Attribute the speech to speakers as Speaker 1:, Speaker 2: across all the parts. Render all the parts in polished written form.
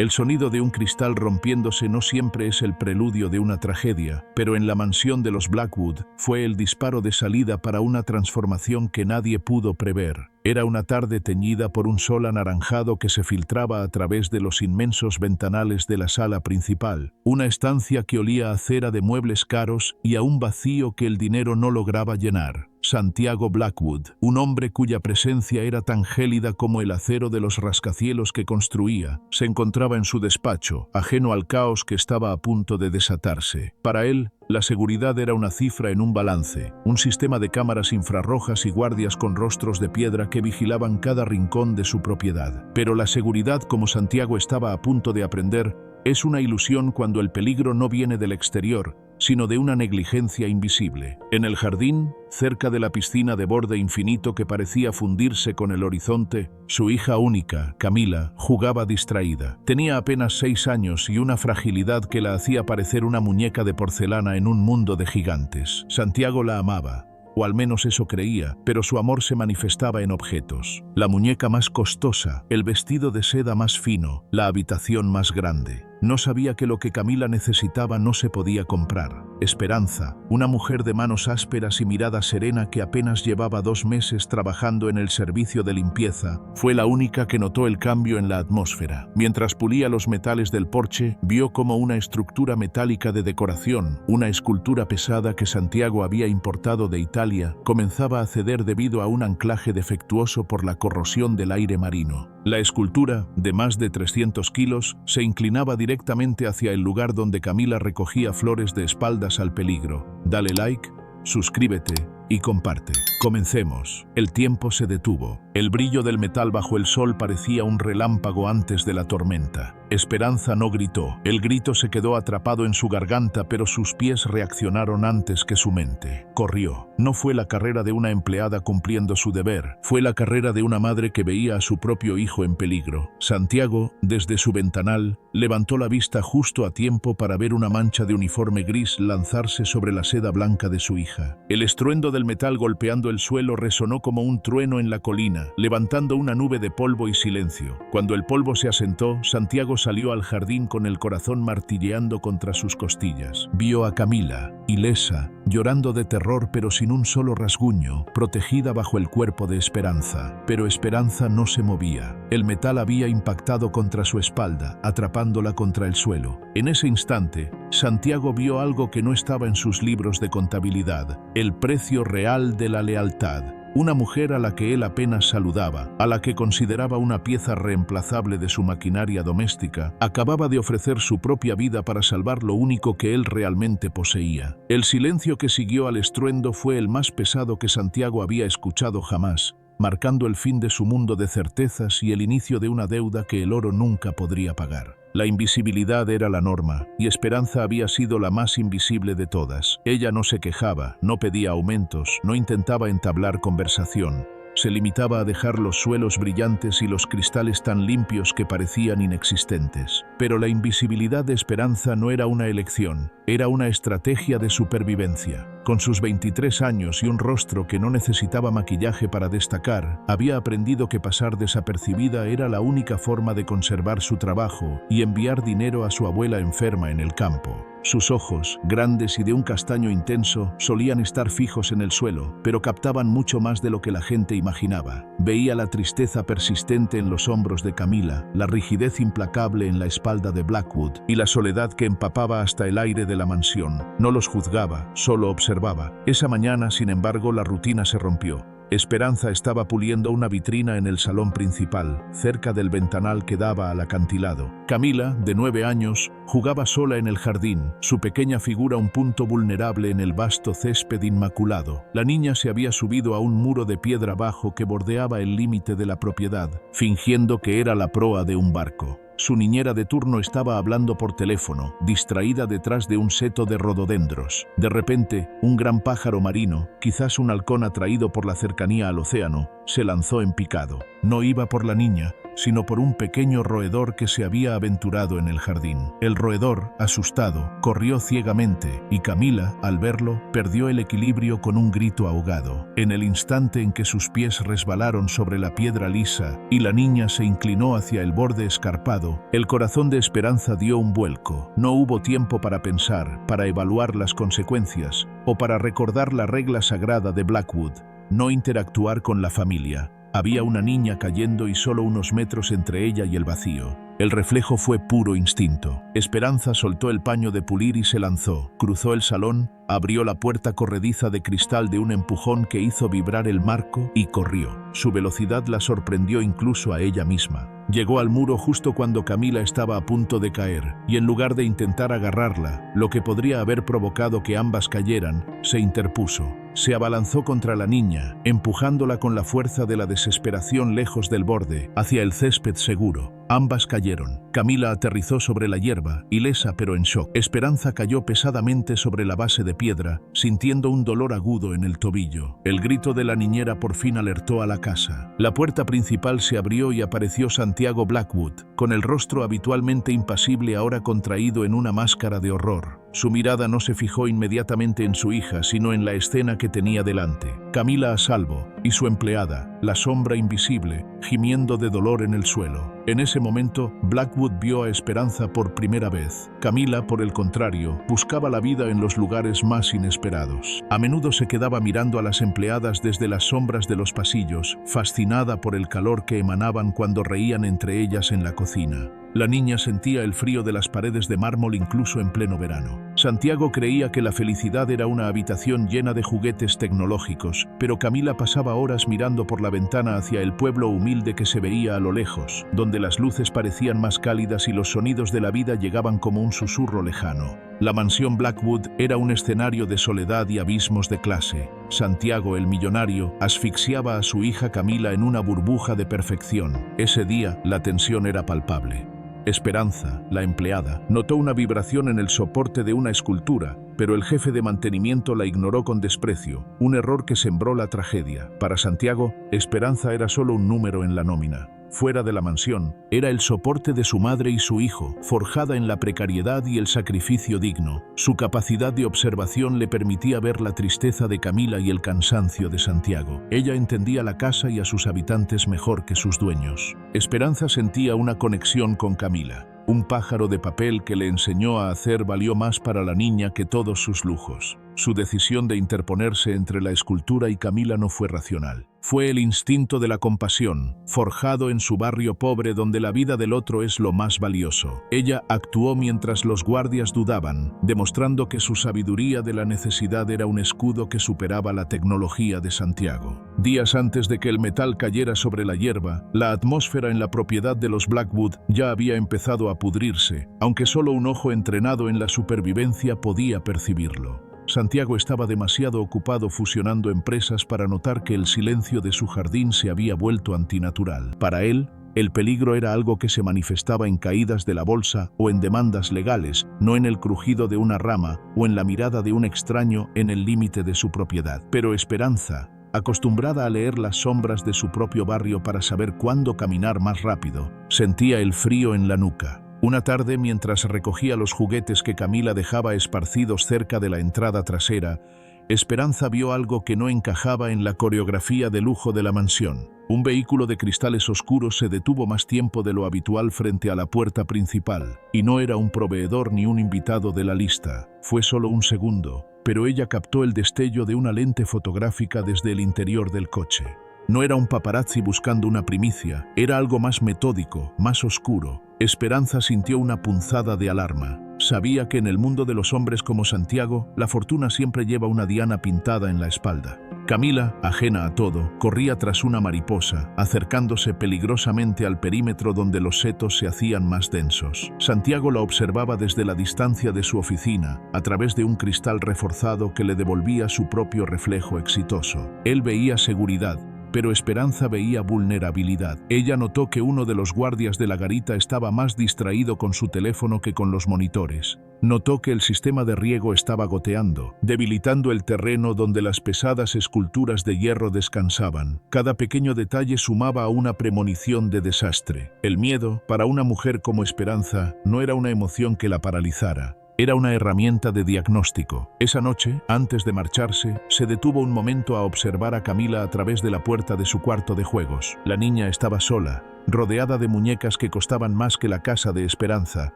Speaker 1: El sonido de un cristal rompiéndose no siempre es el preludio de una tragedia, pero en la mansión de los Blackwood fue el disparo de salida para una transformación que nadie pudo prever. Era una tarde teñida por un sol anaranjado que se filtraba a través de los inmensos ventanales de la sala principal, una estancia que olía a cera de muebles caros y a un vacío que el dinero no lograba llenar. Santiago Blackwood, un hombre cuya presencia era tan gélida como el acero de los rascacielos que construía, se encontraba en su despacho, ajeno al caos que estaba a punto de desatarse. Para él, la seguridad era una cifra en un balance, un sistema de cámaras infrarrojas y guardias con rostros de piedra que vigilaban cada rincón de su propiedad. Pero la seguridad, como Santiago estaba a punto de aprender, es una ilusión cuando el peligro no viene del exterior, sino de una negligencia invisible. En el jardín, cerca de la piscina de borde infinito que parecía fundirse con el horizonte, su hija única, Camila, jugaba distraída. Tenía apenas 6 años y una fragilidad que la hacía parecer una muñeca de porcelana en un mundo de gigantes. Santiago la amaba, o al menos eso creía, pero su amor se manifestaba en objetos. La muñeca más costosa, el vestido de seda más fino, la habitación más grande. No sabía que lo que Camila necesitaba no se podía comprar. Esperanza, una mujer de manos ásperas y mirada serena que apenas llevaba 2 meses trabajando en el servicio de limpieza, fue la única que notó el cambio en la atmósfera. Mientras pulía los metales del porche, vio como una estructura metálica de decoración, una escultura pesada que Santiago había importado de Italia, comenzaba a ceder debido a un anclaje defectuoso por la corrosión del aire marino. La escultura, de más de 300 kilos, se inclinaba directamente hacia el lugar donde Camila recogía flores de espaldas al peligro. Dale like, suscríbete y comparte. Comencemos. El tiempo se detuvo. El brillo del metal bajo el sol parecía un relámpago antes de la tormenta. Esperanza no gritó. El grito se quedó atrapado en su garganta, pero sus pies reaccionaron antes que su mente. Corrió. No fue la carrera de una empleada cumpliendo su deber. Fue la carrera de una madre que veía a su propio hijo en peligro. Santiago, desde su ventanal, levantó la vista justo a tiempo para ver una mancha de uniforme gris lanzarse sobre la seda blanca de su hija. El estruendo del metal golpeando el suelo resonó como un trueno en la colina, levantando una nube de polvo y silencio. Cuando el polvo se asentó, Santiago salió al jardín con el corazón martilleando contra sus costillas. Vio a Camila, ilesa, llorando de terror pero sin un solo rasguño, protegida bajo el cuerpo de Esperanza. Pero Esperanza no se movía. El metal había impactado contra su espalda, atrapándola contra el suelo. En ese instante, Santiago vio algo que no estaba en sus libros de contabilidad: el precio real de la lealtad. Una mujer a la que él apenas saludaba, a la que consideraba una pieza reemplazable de su maquinaria doméstica, acababa de ofrecer su propia vida para salvar lo único que él realmente poseía. El silencio que siguió al estruendo fue el más pesado que Santiago había escuchado jamás, marcando el fin de su mundo de certezas y el inicio de una deuda que el oro nunca podría pagar. La invisibilidad era la norma, y Esperanza había sido la más invisible de todas. Ella no se quejaba, no pedía aumentos, no intentaba entablar conversación. Se limitaba a dejar los suelos brillantes y los cristales tan limpios que parecían inexistentes. Pero la invisibilidad de Esperanza no era una elección, era una estrategia de supervivencia. Con sus 23 años y un rostro que no necesitaba maquillaje para destacar, había aprendido que pasar desapercibida era la única forma de conservar su trabajo y enviar dinero a su abuela enferma en el campo. Sus ojos, grandes y de un castaño intenso, solían estar fijos en el suelo, pero captaban mucho más de lo que la gente imaginaba. Veía la tristeza persistente en los hombros de Camila, la rigidez implacable en la espalda de Blackwood y la soledad que empapaba hasta el aire de la mansión. No los juzgaba, solo observaba. Esa mañana, sin embargo, la rutina se rompió. Esperanza estaba puliendo una vitrina en el salón principal, cerca del ventanal que daba al acantilado. Camila, de 9 años, jugaba sola en el jardín, su pequeña figura un punto vulnerable en el vasto césped inmaculado. La niña se había subido a un muro de piedra bajo que bordeaba el límite de la propiedad, fingiendo que era la proa de un barco. Su niñera de turno estaba hablando por teléfono, distraída detrás de un seto de rododendros. De repente, un gran pájaro marino, quizás un halcón atraído por la cercanía al océano, se lanzó en picado. No iba por la niña, sino por un pequeño roedor que se había aventurado en el jardín. El roedor, asustado, corrió ciegamente y Camila, al verlo, perdió el equilibrio con un grito ahogado. En el instante en que sus pies resbalaron sobre la piedra lisa y la niña se inclinó hacia el borde escarpado, el corazón de Esperanza dio un vuelco. No hubo tiempo para pensar, para evaluar las consecuencias o para recordar la regla sagrada de Blackwood: no interactuar con la familia. Había una niña cayendo y solo unos metros entre ella y el vacío. El reflejo fue puro instinto. Esperanza soltó el paño de pulir y se lanzó. Cruzó el salón, abrió la puerta corrediza de cristal de un empujón que hizo vibrar el marco y corrió. Su velocidad la sorprendió incluso a ella misma. Llegó al muro justo cuando Camila estaba a punto de caer, y en lugar de intentar agarrarla, lo que podría haber provocado que ambas cayeran, se interpuso. Se abalanzó contra la niña, empujándola con la fuerza de la desesperación lejos del borde, hacia el césped seguro. Ambas cayeron. Camila aterrizó sobre la hierba, ilesa pero en shock. Esperanza cayó pesadamente sobre la base de piedra, sintiendo un dolor agudo en el tobillo. El grito de la niñera por fin alertó a la casa. La puerta principal se abrió y apareció Santiago Blackwood, con el rostro habitualmente impasible ahora contraído en una máscara de horror. Su mirada no se fijó inmediatamente en su hija, sino en la escena que tenía delante. Camila a salvo, y su empleada, la sombra invisible, gimiendo de dolor en el suelo. En ese momento, Blackwood vio a Esperanza por primera vez. Camila, por el contrario, buscaba la vida en los lugares más inesperados. A menudo se quedaba mirando a las empleadas desde las sombras de los pasillos, fascinada por el calor que emanaban cuando reían entre ellas en la cocina. La niña sentía el frío de las paredes de mármol incluso en pleno verano. Santiago creía que la felicidad era una habitación llena de juguetes tecnológicos, pero Camila pasaba horas mirando por la ventana hacia el pueblo humilde que se veía a lo lejos, donde las luces parecían más cálidas y los sonidos de la vida llegaban como un susurro lejano. La mansión Blackwood era un escenario de soledad y abismos de clase. Santiago, el millonario, asfixiaba a su hija Camila en una burbuja de perfección. Ese día, la tensión era palpable. Esperanza, la empleada, notó una vibración en el soporte de una escultura, pero el jefe de mantenimiento la ignoró con desprecio, un error que sembró la tragedia. Para Santiago, Esperanza era solo un número en la nómina. Fuera de la mansión, era el soporte de su madre y su hijo, forjada en la precariedad y el sacrificio digno. Su capacidad de observación le permitía ver la tristeza de Camila y el cansancio de Santiago. Ella entendía la casa y a sus habitantes mejor que sus dueños. Esperanza sentía una conexión con Camila. Un pájaro de papel que le enseñó a hacer valió más para la niña que todos sus lujos. Su decisión de interponerse entre la escultura y Camila no fue racional. Fue el instinto de la compasión, forjado en su barrio pobre donde la vida del otro es lo más valioso. Ella actuó mientras los guardias dudaban, demostrando que su sabiduría de la necesidad era un escudo que superaba la tecnología de Santiago. Días antes de que el metal cayera sobre la hierba, la atmósfera en la propiedad de los Blackwood ya había empezado a pudrirse, aunque solo un ojo entrenado en la supervivencia podía percibirlo. Santiago estaba demasiado ocupado fusionando empresas para notar que el silencio de su jardín se había vuelto antinatural. Para él, el peligro era algo que se manifestaba en caídas de la bolsa o en demandas legales, no en el crujido de una rama o en la mirada de un extraño en el límite de su propiedad. Pero Esperanza, acostumbrada a leer las sombras de su propio barrio para saber cuándo caminar más rápido, sentía el frío en la nuca. Una tarde, mientras recogía los juguetes que Camila dejaba esparcidos cerca de la entrada trasera, Esperanza vio algo que no encajaba en la coreografía de lujo de la mansión. Un vehículo de cristales oscuros se detuvo más tiempo de lo habitual frente a la puerta principal, y no era un proveedor ni un invitado de la lista. Fue solo un segundo, pero ella captó el destello de una lente fotográfica desde el interior del coche. No era un paparazzi buscando una primicia, era algo más metódico, más oscuro. Esperanza sintió una punzada de alarma. Sabía que en el mundo de los hombres como Santiago, la fortuna siempre lleva una diana pintada en la espalda. Camila, ajena a todo, corría tras una mariposa, acercándose peligrosamente al perímetro donde los setos se hacían más densos. Santiago la observaba desde la distancia de su oficina, a través de un cristal reforzado que le devolvía su propio reflejo exitoso. Él veía seguridad, pero Esperanza veía vulnerabilidad. Ella notó que uno de los guardias de la garita estaba más distraído con su teléfono que con los monitores. Notó que el sistema de riego estaba goteando, debilitando el terreno donde las pesadas esculturas de hierro descansaban. Cada pequeño detalle sumaba a una premonición de desastre. El miedo, para una mujer como Esperanza, no era una emoción que la paralizara. Era una herramienta de diagnóstico. Esa noche, antes de marcharse, se detuvo un momento a observar a Camila a través de la puerta de su cuarto de juegos. La niña estaba sola, rodeada de muñecas que costaban más que la casa de Esperanza,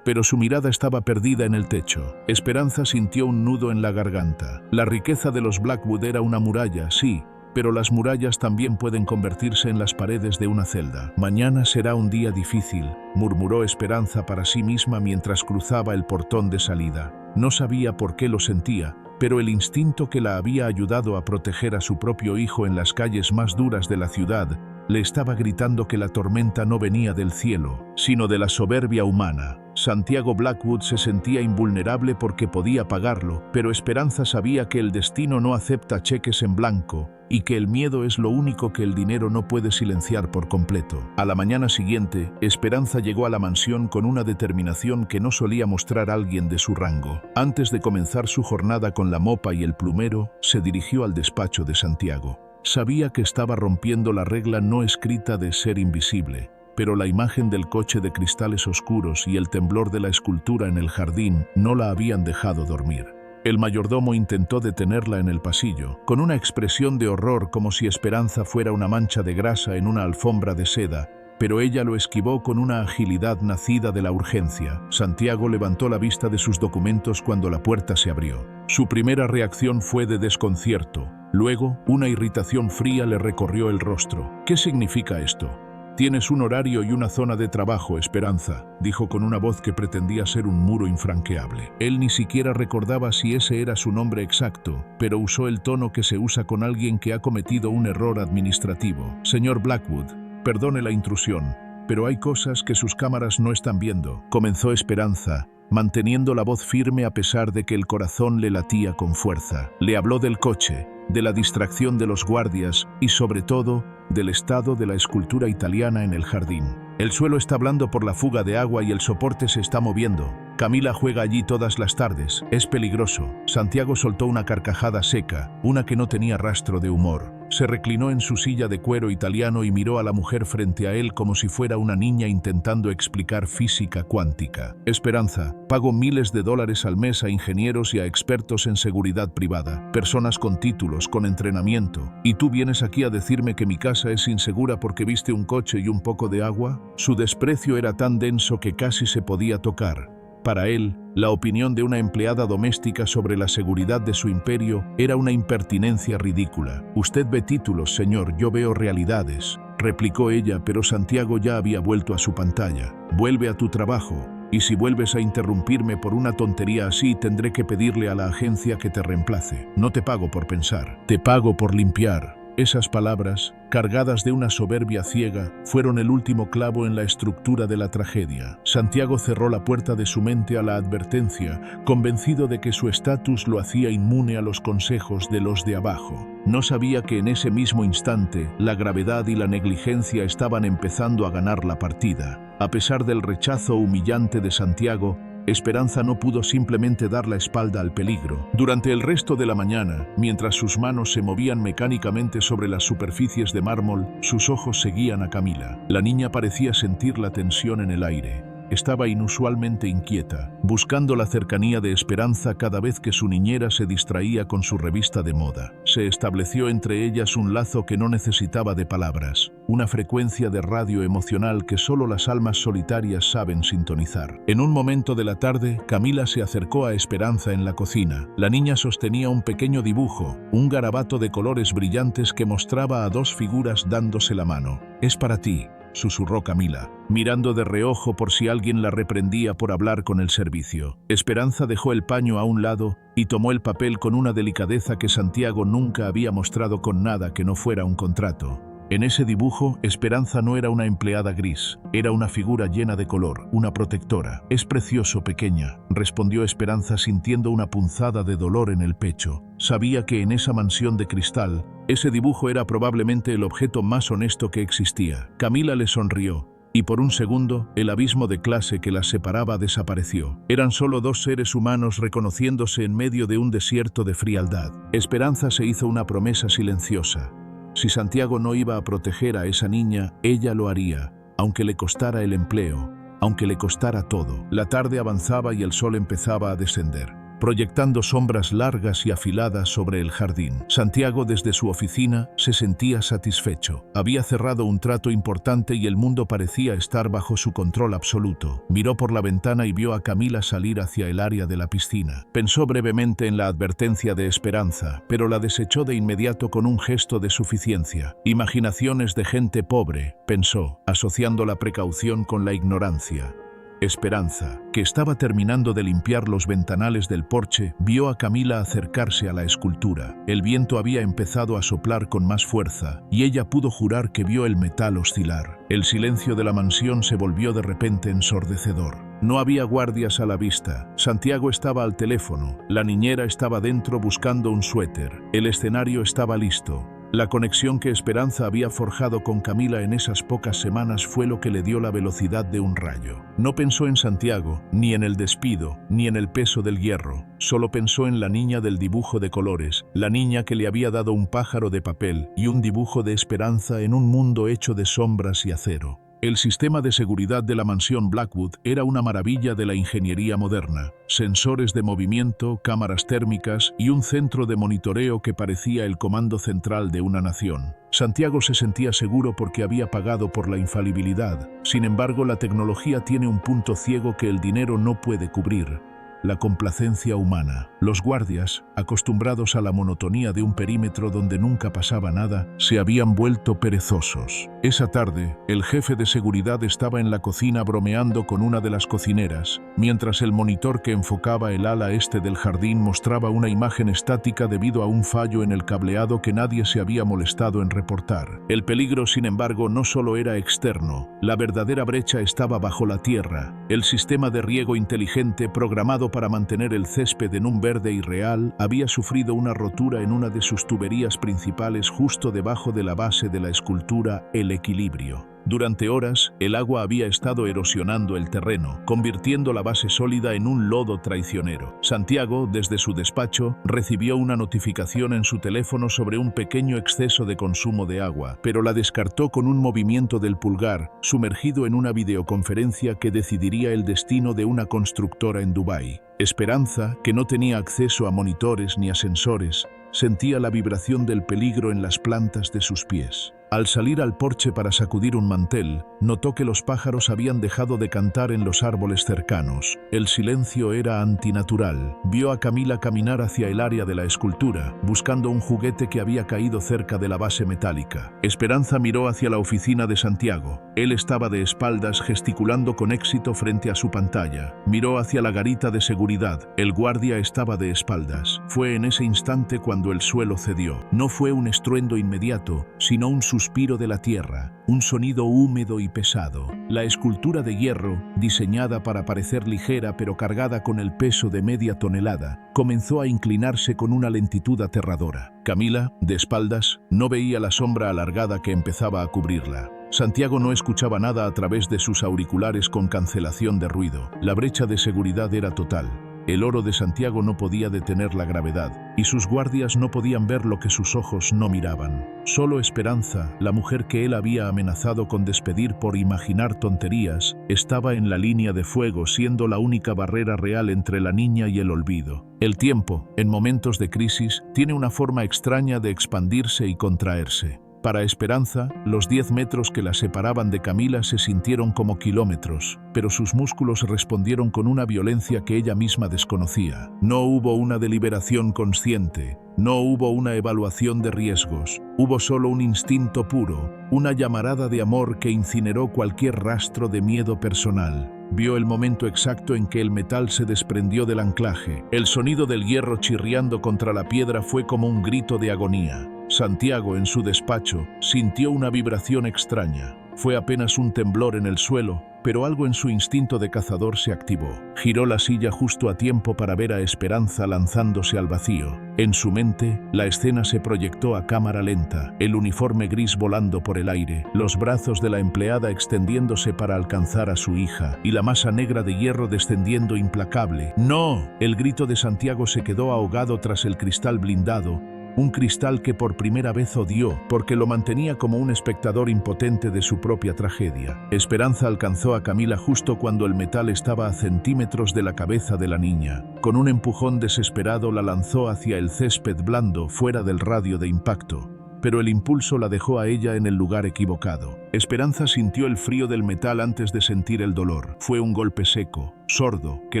Speaker 1: pero su mirada estaba perdida en el techo. Esperanza sintió un nudo en la garganta. La riqueza de los Blackwood era una muralla, sí, pero las murallas también pueden convertirse en las paredes de una celda. Mañana será un día difícil, murmuró Esperanza para sí misma mientras cruzaba el portón de salida. No sabía por qué lo sentía, pero el instinto que la había ayudado a proteger a su propio hijo en las calles más duras de la ciudad le estaba gritando que la tormenta no venía del cielo, sino de la soberbia humana. Santiago Blackwood se sentía invulnerable porque podía pagarlo, pero Esperanza sabía que el destino no acepta cheques en blanco y que el miedo es lo único que el dinero no puede silenciar por completo. A la mañana siguiente, Esperanza llegó a la mansión con una determinación que no solía mostrar alguien de su rango. Antes de comenzar su jornada con la mopa y el plumero, se dirigió al despacho de Santiago. Sabía que estaba rompiendo la regla no escrita de ser invisible, pero la imagen del coche de cristales oscuros y el temblor de la escultura en el jardín no la habían dejado dormir. El mayordomo intentó detenerla en el pasillo, con una expresión de horror como si Esperanza fuera una mancha de grasa en una alfombra de seda, pero ella lo esquivó con una agilidad nacida de la urgencia. Santiago levantó la vista de sus documentos cuando la puerta se abrió. Su primera reacción fue de desconcierto. Luego, una irritación fría le recorrió el rostro. ¿Qué significa esto? «Tienes un horario y una zona de trabajo, Esperanza», dijo con una voz que pretendía ser un muro infranqueable. Él ni siquiera recordaba si ese era su nombre exacto, pero usó el tono que se usa con alguien que ha cometido un error administrativo. «Señor Blackwood, perdone la intrusión, pero hay cosas que sus cámaras no están viendo», comenzó Esperanza, manteniendo la voz firme a pesar de que el corazón le latía con fuerza. Le habló del coche, de la distracción de los guardias y, sobre todo, del estado de la escultura italiana en el jardín. «El suelo está blando por la fuga de agua y el soporte se está moviendo. Camila juega allí todas las tardes. Es peligroso». Santiago soltó una carcajada seca, una que no tenía rastro de humor. Se reclinó en su silla de cuero italiano y miró a la mujer frente a él como si fuera una niña intentando explicar física cuántica. «Esperanza, pago miles de dólares al mes a ingenieros y a expertos en seguridad privada, personas con títulos, con entrenamiento. ¿Y tú vienes aquí a decirme que mi casa es insegura porque viste un coche y un poco de agua?» Su desprecio era tan denso que casi se podía tocar. Para él, la opinión de una empleada doméstica sobre la seguridad de su imperio era una impertinencia ridícula. «Usted ve títulos, señor, yo veo realidades», replicó ella, pero Santiago ya había vuelto a su pantalla. «Vuelve a tu trabajo, y si vuelves a interrumpirme por una tontería así, tendré que pedirle a la agencia que te reemplace. No te pago por pensar, te pago por limpiar». Esas palabras, cargadas de una soberbia ciega, fueron el último clavo en la estructura de la tragedia. Santiago cerró la puerta de su mente a la advertencia, convencido de que su estatus lo hacía inmune a los consejos de los de abajo. No sabía que en ese mismo instante, la gravedad y la negligencia estaban empezando a ganar la partida. A pesar del rechazo humillante de Santiago, Esperanza no pudo simplemente dar la espalda al peligro. Durante el resto de la mañana, mientras sus manos se movían mecánicamente sobre las superficies de mármol, sus ojos seguían a Camila. La niña parecía sentir la tensión en el aire. Estaba inusualmente inquieta, buscando la cercanía de Esperanza cada vez que su niñera se distraía con su revista de moda. Se estableció entre ellas un lazo que no necesitaba de palabras, una frecuencia de radio emocional que solo las almas solitarias saben sintonizar. En un momento de la tarde, Camila se acercó a Esperanza en la cocina. La niña sostenía un pequeño dibujo, un garabato de colores brillantes que mostraba a dos figuras dándose la mano. «Es para ti», susurró Camila, mirando de reojo por si alguien la reprendía por hablar con el servicio. Esperanza dejó el paño a un lado y tomó el papel con una delicadeza que Santiago nunca había mostrado con nada que no fuera un contrato. En ese dibujo, Esperanza no era una empleada gris, era una figura llena de color, una protectora. «Es precioso, pequeña», respondió Esperanza sintiendo una punzada de dolor en el pecho. Sabía que en esa mansión de cristal, ese dibujo era probablemente el objeto más honesto que existía. Camila le sonrió, y por un segundo, el abismo de clase que las separaba desapareció. Eran solo dos seres humanos reconociéndose en medio de un desierto de frialdad. Esperanza se hizo una promesa silenciosa. Si Santiago no iba a proteger a esa niña, ella lo haría, aunque le costara el empleo, aunque le costara todo. La tarde avanzaba y el sol empezaba a descender, proyectando sombras largas y afiladas sobre el jardín. Santiago, desde su oficina, se sentía satisfecho. Había cerrado un trato importante y el mundo parecía estar bajo su control absoluto. Miró por la ventana y vio a Camila salir hacia el área de la piscina. Pensó brevemente en la advertencia de Esperanza, pero la desechó de inmediato con un gesto de suficiencia. Imaginaciones de gente pobre, pensó, asociando la precaución con la ignorancia. Esperanza, que estaba terminando de limpiar los ventanales del porche, vio a Camila acercarse a la escultura. El viento había empezado a soplar con más fuerza, y ella pudo jurar que vio el metal oscilar. El silencio de la mansión se volvió de repente ensordecedor. No había guardias a la vista. Santiago estaba al teléfono. La niñera estaba dentro buscando un suéter. El escenario estaba listo. La conexión que Esperanza había forjado con Camila en esas pocas semanas fue lo que le dio la velocidad de un rayo. No pensó en Santiago, ni en el despido, ni en el peso del hierro. Solo pensó en la niña del dibujo de colores, la niña que le había dado un pájaro de papel y un dibujo de esperanza en un mundo hecho de sombras y acero. El sistema de seguridad de la mansión Blackwood era una maravilla de la ingeniería moderna. Sensores de movimiento, cámaras térmicas y un centro de monitoreo que parecía el comando central de una nación. Santiago se sentía seguro porque había pagado por la infalibilidad. Sin embargo, la tecnología tiene un punto ciego que el dinero no puede cubrir: la complacencia humana. Los guardias, acostumbrados a la monotonía de un perímetro donde nunca pasaba nada, se habían vuelto perezosos. Esa tarde, el jefe de seguridad estaba en la cocina bromeando con una de las cocineras, mientras el monitor que enfocaba el ala este del jardín mostraba una imagen estática debido a un fallo en el cableado que nadie se había molestado en reportar. El peligro, sin embargo, no solo era externo. La verdadera brecha estaba bajo la tierra. El sistema de riego inteligente programado para mantener el césped en un verde irreal había sufrido una rotura en una de sus tuberías principales justo debajo de la base de la escultura El Equilibrio. Durante horas, el agua había estado erosionando el terreno, convirtiendo la base sólida en un lodo traicionero. Santiago, desde su despacho, recibió una notificación en su teléfono sobre un pequeño exceso de consumo de agua, pero la descartó con un movimiento del pulgar, sumergido en una videoconferencia que decidiría el destino de una constructora en Dubái. Esperanza, que no tenía acceso a monitores ni a sensores, sentía la vibración del peligro en las plantas de sus pies. Al salir al porche para sacudir un mantel, notó que los pájaros habían dejado de cantar en los árboles cercanos. El silencio era antinatural. Vio a Camila caminar hacia el área de la escultura, buscando un juguete que había caído cerca de la base metálica. Esperanza miró hacia la oficina de Santiago. Él estaba de espaldas, gesticulando con éxito frente a su pantalla. Miró hacia la garita de seguridad. El guardia estaba de espaldas. Fue en ese instante cuando el suelo cedió. No fue un estruendo inmediato, sino un suspiro de la tierra, un sonido húmedo y pesado. La escultura de hierro, diseñada para parecer ligera pero cargada con el peso de media tonelada, comenzó a inclinarse con una lentitud aterradora. Camila, de espaldas, no veía la sombra alargada que empezaba a cubrirla. Santiago no escuchaba nada a través de sus auriculares con cancelación de ruido. La brecha de seguridad era total. El oro de Santiago no podía detener la gravedad, y sus guardias no podían ver lo que sus ojos no miraban. Solo Esperanza, la mujer que él había amenazado con despedir por imaginar tonterías, estaba en la línea de fuego, siendo la única barrera real entre la niña y el olvido. El tiempo, en momentos de crisis, tiene una forma extraña de expandirse y contraerse. Para Esperanza, los 10 metros que la separaban de Camila se sintieron como kilómetros, pero sus músculos respondieron con una violencia que ella misma desconocía. No hubo una deliberación consciente, no hubo una evaluación de riesgos, hubo solo un instinto puro, una llamarada de amor que incineró cualquier rastro de miedo personal. Vio el momento exacto en que el metal se desprendió del anclaje. El sonido del hierro chirriando contra la piedra fue como un grito de agonía. Santiago, en su despacho, sintió una vibración extraña. Fue apenas un temblor en el suelo, pero algo en su instinto de cazador se activó. Giró la silla justo a tiempo para ver a Esperanza lanzándose al vacío. En su mente, la escena se proyectó a cámara lenta, el uniforme gris volando por el aire, los brazos de la empleada extendiéndose para alcanzar a su hija, y la masa negra de hierro descendiendo implacable. ¡No! El grito de Santiago se quedó ahogado tras el cristal blindado, un cristal que por primera vez odió, porque lo mantenía como un espectador impotente de su propia tragedia. Esperanza alcanzó a Camila justo cuando el metal estaba a centímetros de la cabeza de la niña. Con un empujón desesperado la lanzó hacia el césped blando, fuera del radio de impacto. Pero el impulso la dejó a ella en el lugar equivocado. Esperanza sintió el frío del metal antes de sentir el dolor. Fue un golpe seco, sordo, que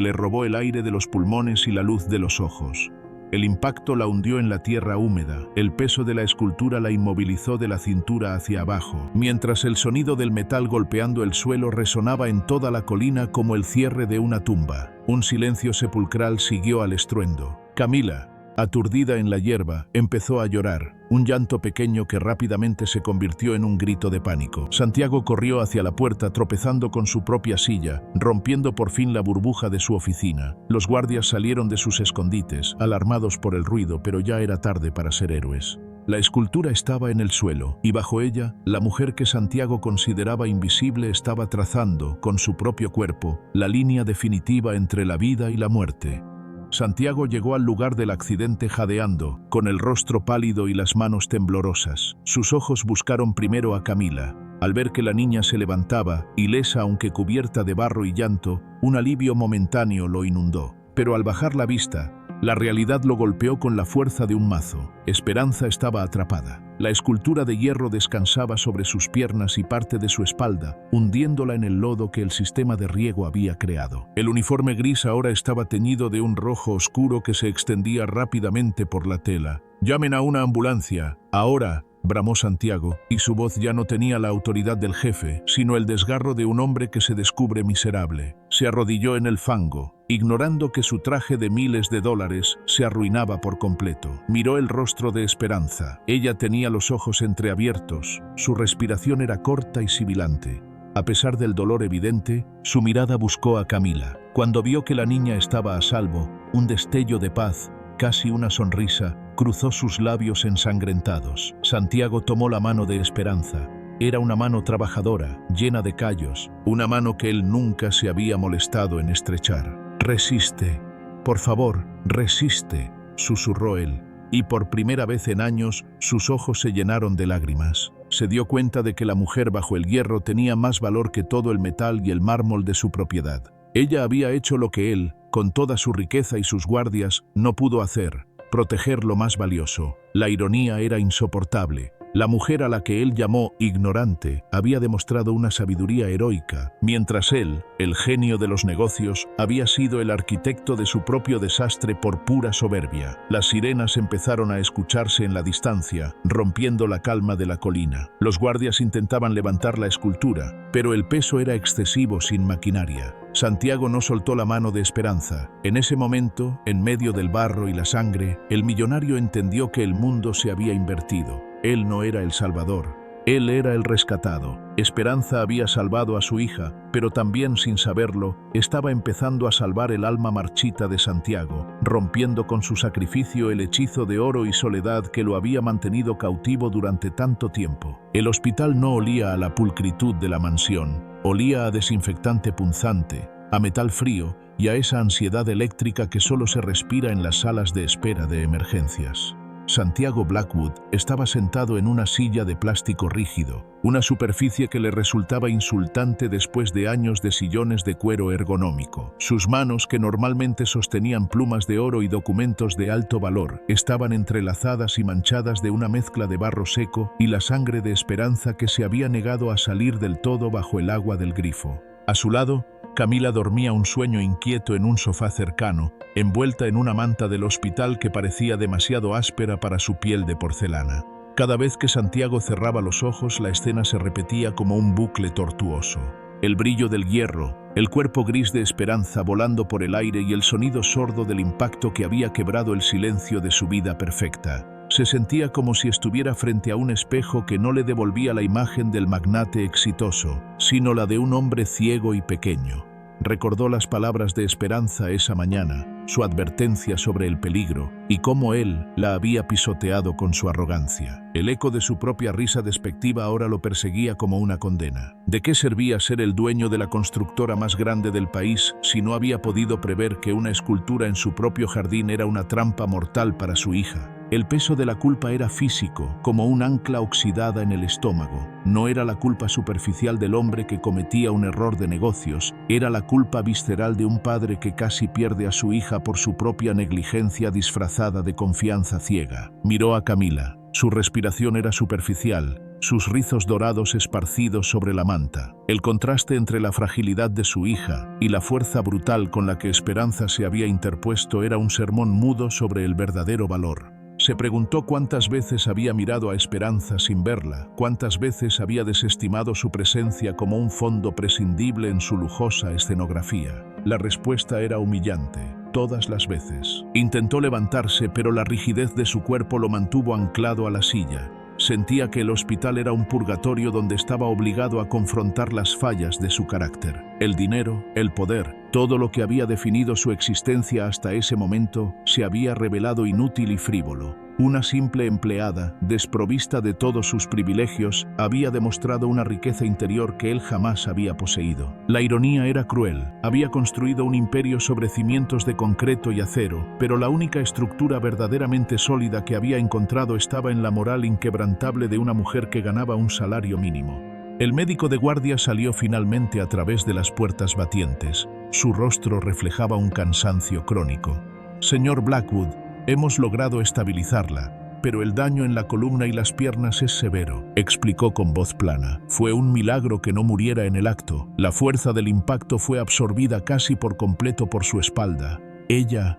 Speaker 1: le robó el aire de los pulmones y la luz de los ojos. El impacto la hundió en la tierra húmeda. El peso de la escultura la inmovilizó de la cintura hacia abajo, mientras el sonido del metal golpeando el suelo resonaba en toda la colina como el cierre de una tumba. Un silencio sepulcral siguió al estruendo. Camila, aturdida en la hierba, empezó a llorar, un llanto pequeño que rápidamente se convirtió en un grito de pánico. Santiago corrió hacia la puerta tropezando con su propia silla, rompiendo por fin la burbuja de su oficina. Los guardias salieron de sus escondites, alarmados por el ruido, pero ya era tarde para ser héroes. La escultura estaba en el suelo, y bajo ella, la mujer que Santiago consideraba invisible estaba trazando, con su propio cuerpo, la línea definitiva entre la vida y la muerte. Santiago llegó al lugar del accidente jadeando, con el rostro pálido y las manos temblorosas. Sus ojos buscaron primero a Camila. Al ver que la niña se levantaba, ilesa aunque cubierta de barro y llanto, un alivio momentáneo lo inundó. Pero al bajar la vista, la realidad lo golpeó con la fuerza de un mazo. Esperanza estaba atrapada. La escultura de hierro descansaba sobre sus piernas y parte de su espalda, hundiéndola en el lodo que el sistema de riego había creado. El uniforme gris ahora estaba teñido de un rojo oscuro que se extendía rápidamente por la tela. «¡Llamen a una ambulancia! ¡Ahora!», bramó Santiago, y su voz ya no tenía la autoridad del jefe, sino el desgarro de un hombre que se descubre miserable. Se arrodilló en el fango, ignorando que su traje de miles de dólares se arruinaba por completo. Miró el rostro de Esperanza. Ella tenía los ojos entreabiertos, su respiración era corta y sibilante. A pesar del dolor evidente, su mirada buscó a Camila. Cuando vio que la niña estaba a salvo, un destello de paz, casi una sonrisa, cruzó sus labios ensangrentados. Santiago tomó la mano de Esperanza. Era una mano trabajadora, llena de callos, una mano que él nunca se había molestado en estrechar. «Resiste, por favor, resiste», susurró él, y por primera vez en años sus ojos se llenaron de lágrimas. Se dio cuenta de que la mujer bajo el hierro tenía más valor que todo el metal y el mármol de su propiedad. Ella había hecho lo que él, con toda su riqueza y sus guardias, no pudo hacer: proteger lo más valioso. La ironía era insoportable. La mujer a la que él llamó ignorante había demostrado una sabiduría heroica, mientras él, el genio de los negocios, había sido el arquitecto de su propio desastre por pura soberbia. Las sirenas empezaron a escucharse en la distancia, rompiendo la calma de la colina. Los guardias intentaban levantar la escultura, pero el peso era excesivo sin maquinaria. Santiago no soltó la mano de Esperanza. En ese momento, en medio del barro y la sangre, el millonario entendió que el mundo se había invertido. Él no era el salvador, él era el rescatado. Esperanza había salvado a su hija, pero también, sin saberlo, estaba empezando a salvar el alma marchita de Santiago, rompiendo con su sacrificio el hechizo de oro y soledad que lo había mantenido cautivo durante tanto tiempo. El hospital no olía a la pulcritud de la mansión, olía a desinfectante punzante, a metal frío y a esa ansiedad eléctrica que solo se respira en las salas de espera de emergencias. Santiago Blackwood estaba sentado en una silla de plástico rígido, una superficie que le resultaba insultante después de años de sillones de cuero ergonómico. Sus manos, que normalmente sostenían plumas de oro y documentos de alto valor, estaban entrelazadas y manchadas de una mezcla de barro seco y la sangre de Esperanza que se había negado a salir del todo bajo el agua del grifo. A su lado, Camila dormía un sueño inquieto en un sofá cercano, envuelta en una manta del hospital que parecía demasiado áspera para su piel de porcelana. Cada vez que Santiago cerraba los ojos, la escena se repetía como un bucle tortuoso. El brillo del hierro, el cuerpo gris de Esperanza volando por el aire y el sonido sordo del impacto que había quebrado el silencio de su vida perfecta. Se sentía como si estuviera frente a un espejo que no le devolvía la imagen del magnate exitoso, sino la de un hombre ciego y pequeño. Recordó las palabras de Esperanza esa mañana, su advertencia sobre el peligro y cómo él la había pisoteado con su arrogancia. El eco de su propia risa despectiva ahora lo perseguía como una condena. ¿De qué servía ser el dueño de la constructora más grande del país si no había podido prever que una escultura en su propio jardín era una trampa mortal para su hija? El peso de la culpa era físico, como un ancla oxidada en el estómago. No era la culpa superficial del hombre que cometía un error de negocios, era la culpa visceral de un padre que casi pierde a su hija por su propia negligencia disfrazada de confianza ciega. Miró a Camila. Su respiración era superficial, sus rizos dorados esparcidos sobre la manta. El contraste entre la fragilidad de su hija y la fuerza brutal con la que Esperanza se había interpuesto era un sermón mudo sobre el verdadero valor. Se preguntó cuántas veces había mirado a Esperanza sin verla, cuántas veces había desestimado su presencia como un fondo prescindible en su lujosa escenografía. La respuesta era humillante, todas las veces. Intentó levantarse, pero la rigidez de su cuerpo lo mantuvo anclado a la silla. Sentía que el hospital era un purgatorio donde estaba obligado a confrontar las fallas de su carácter. El dinero, el poder, todo lo que había definido su existencia hasta ese momento, se había revelado inútil y frívolo. Una simple empleada, desprovista de todos sus privilegios, había demostrado una riqueza interior que él jamás había poseído. La ironía era cruel. Había construido un imperio sobre cimientos de concreto y acero, pero la única estructura verdaderamente sólida que había encontrado estaba en la moral inquebrantable de una mujer que ganaba un salario mínimo. El médico de guardia salió finalmente a través de las puertas batientes. Su rostro reflejaba un cansancio crónico. «Señor Blackwood, hemos logrado estabilizarla, pero el daño en la columna y las piernas es severo», explicó con voz plana. «Fue un milagro que no muriera en el acto. La fuerza del impacto fue absorbida casi por completo por su espalda. Ella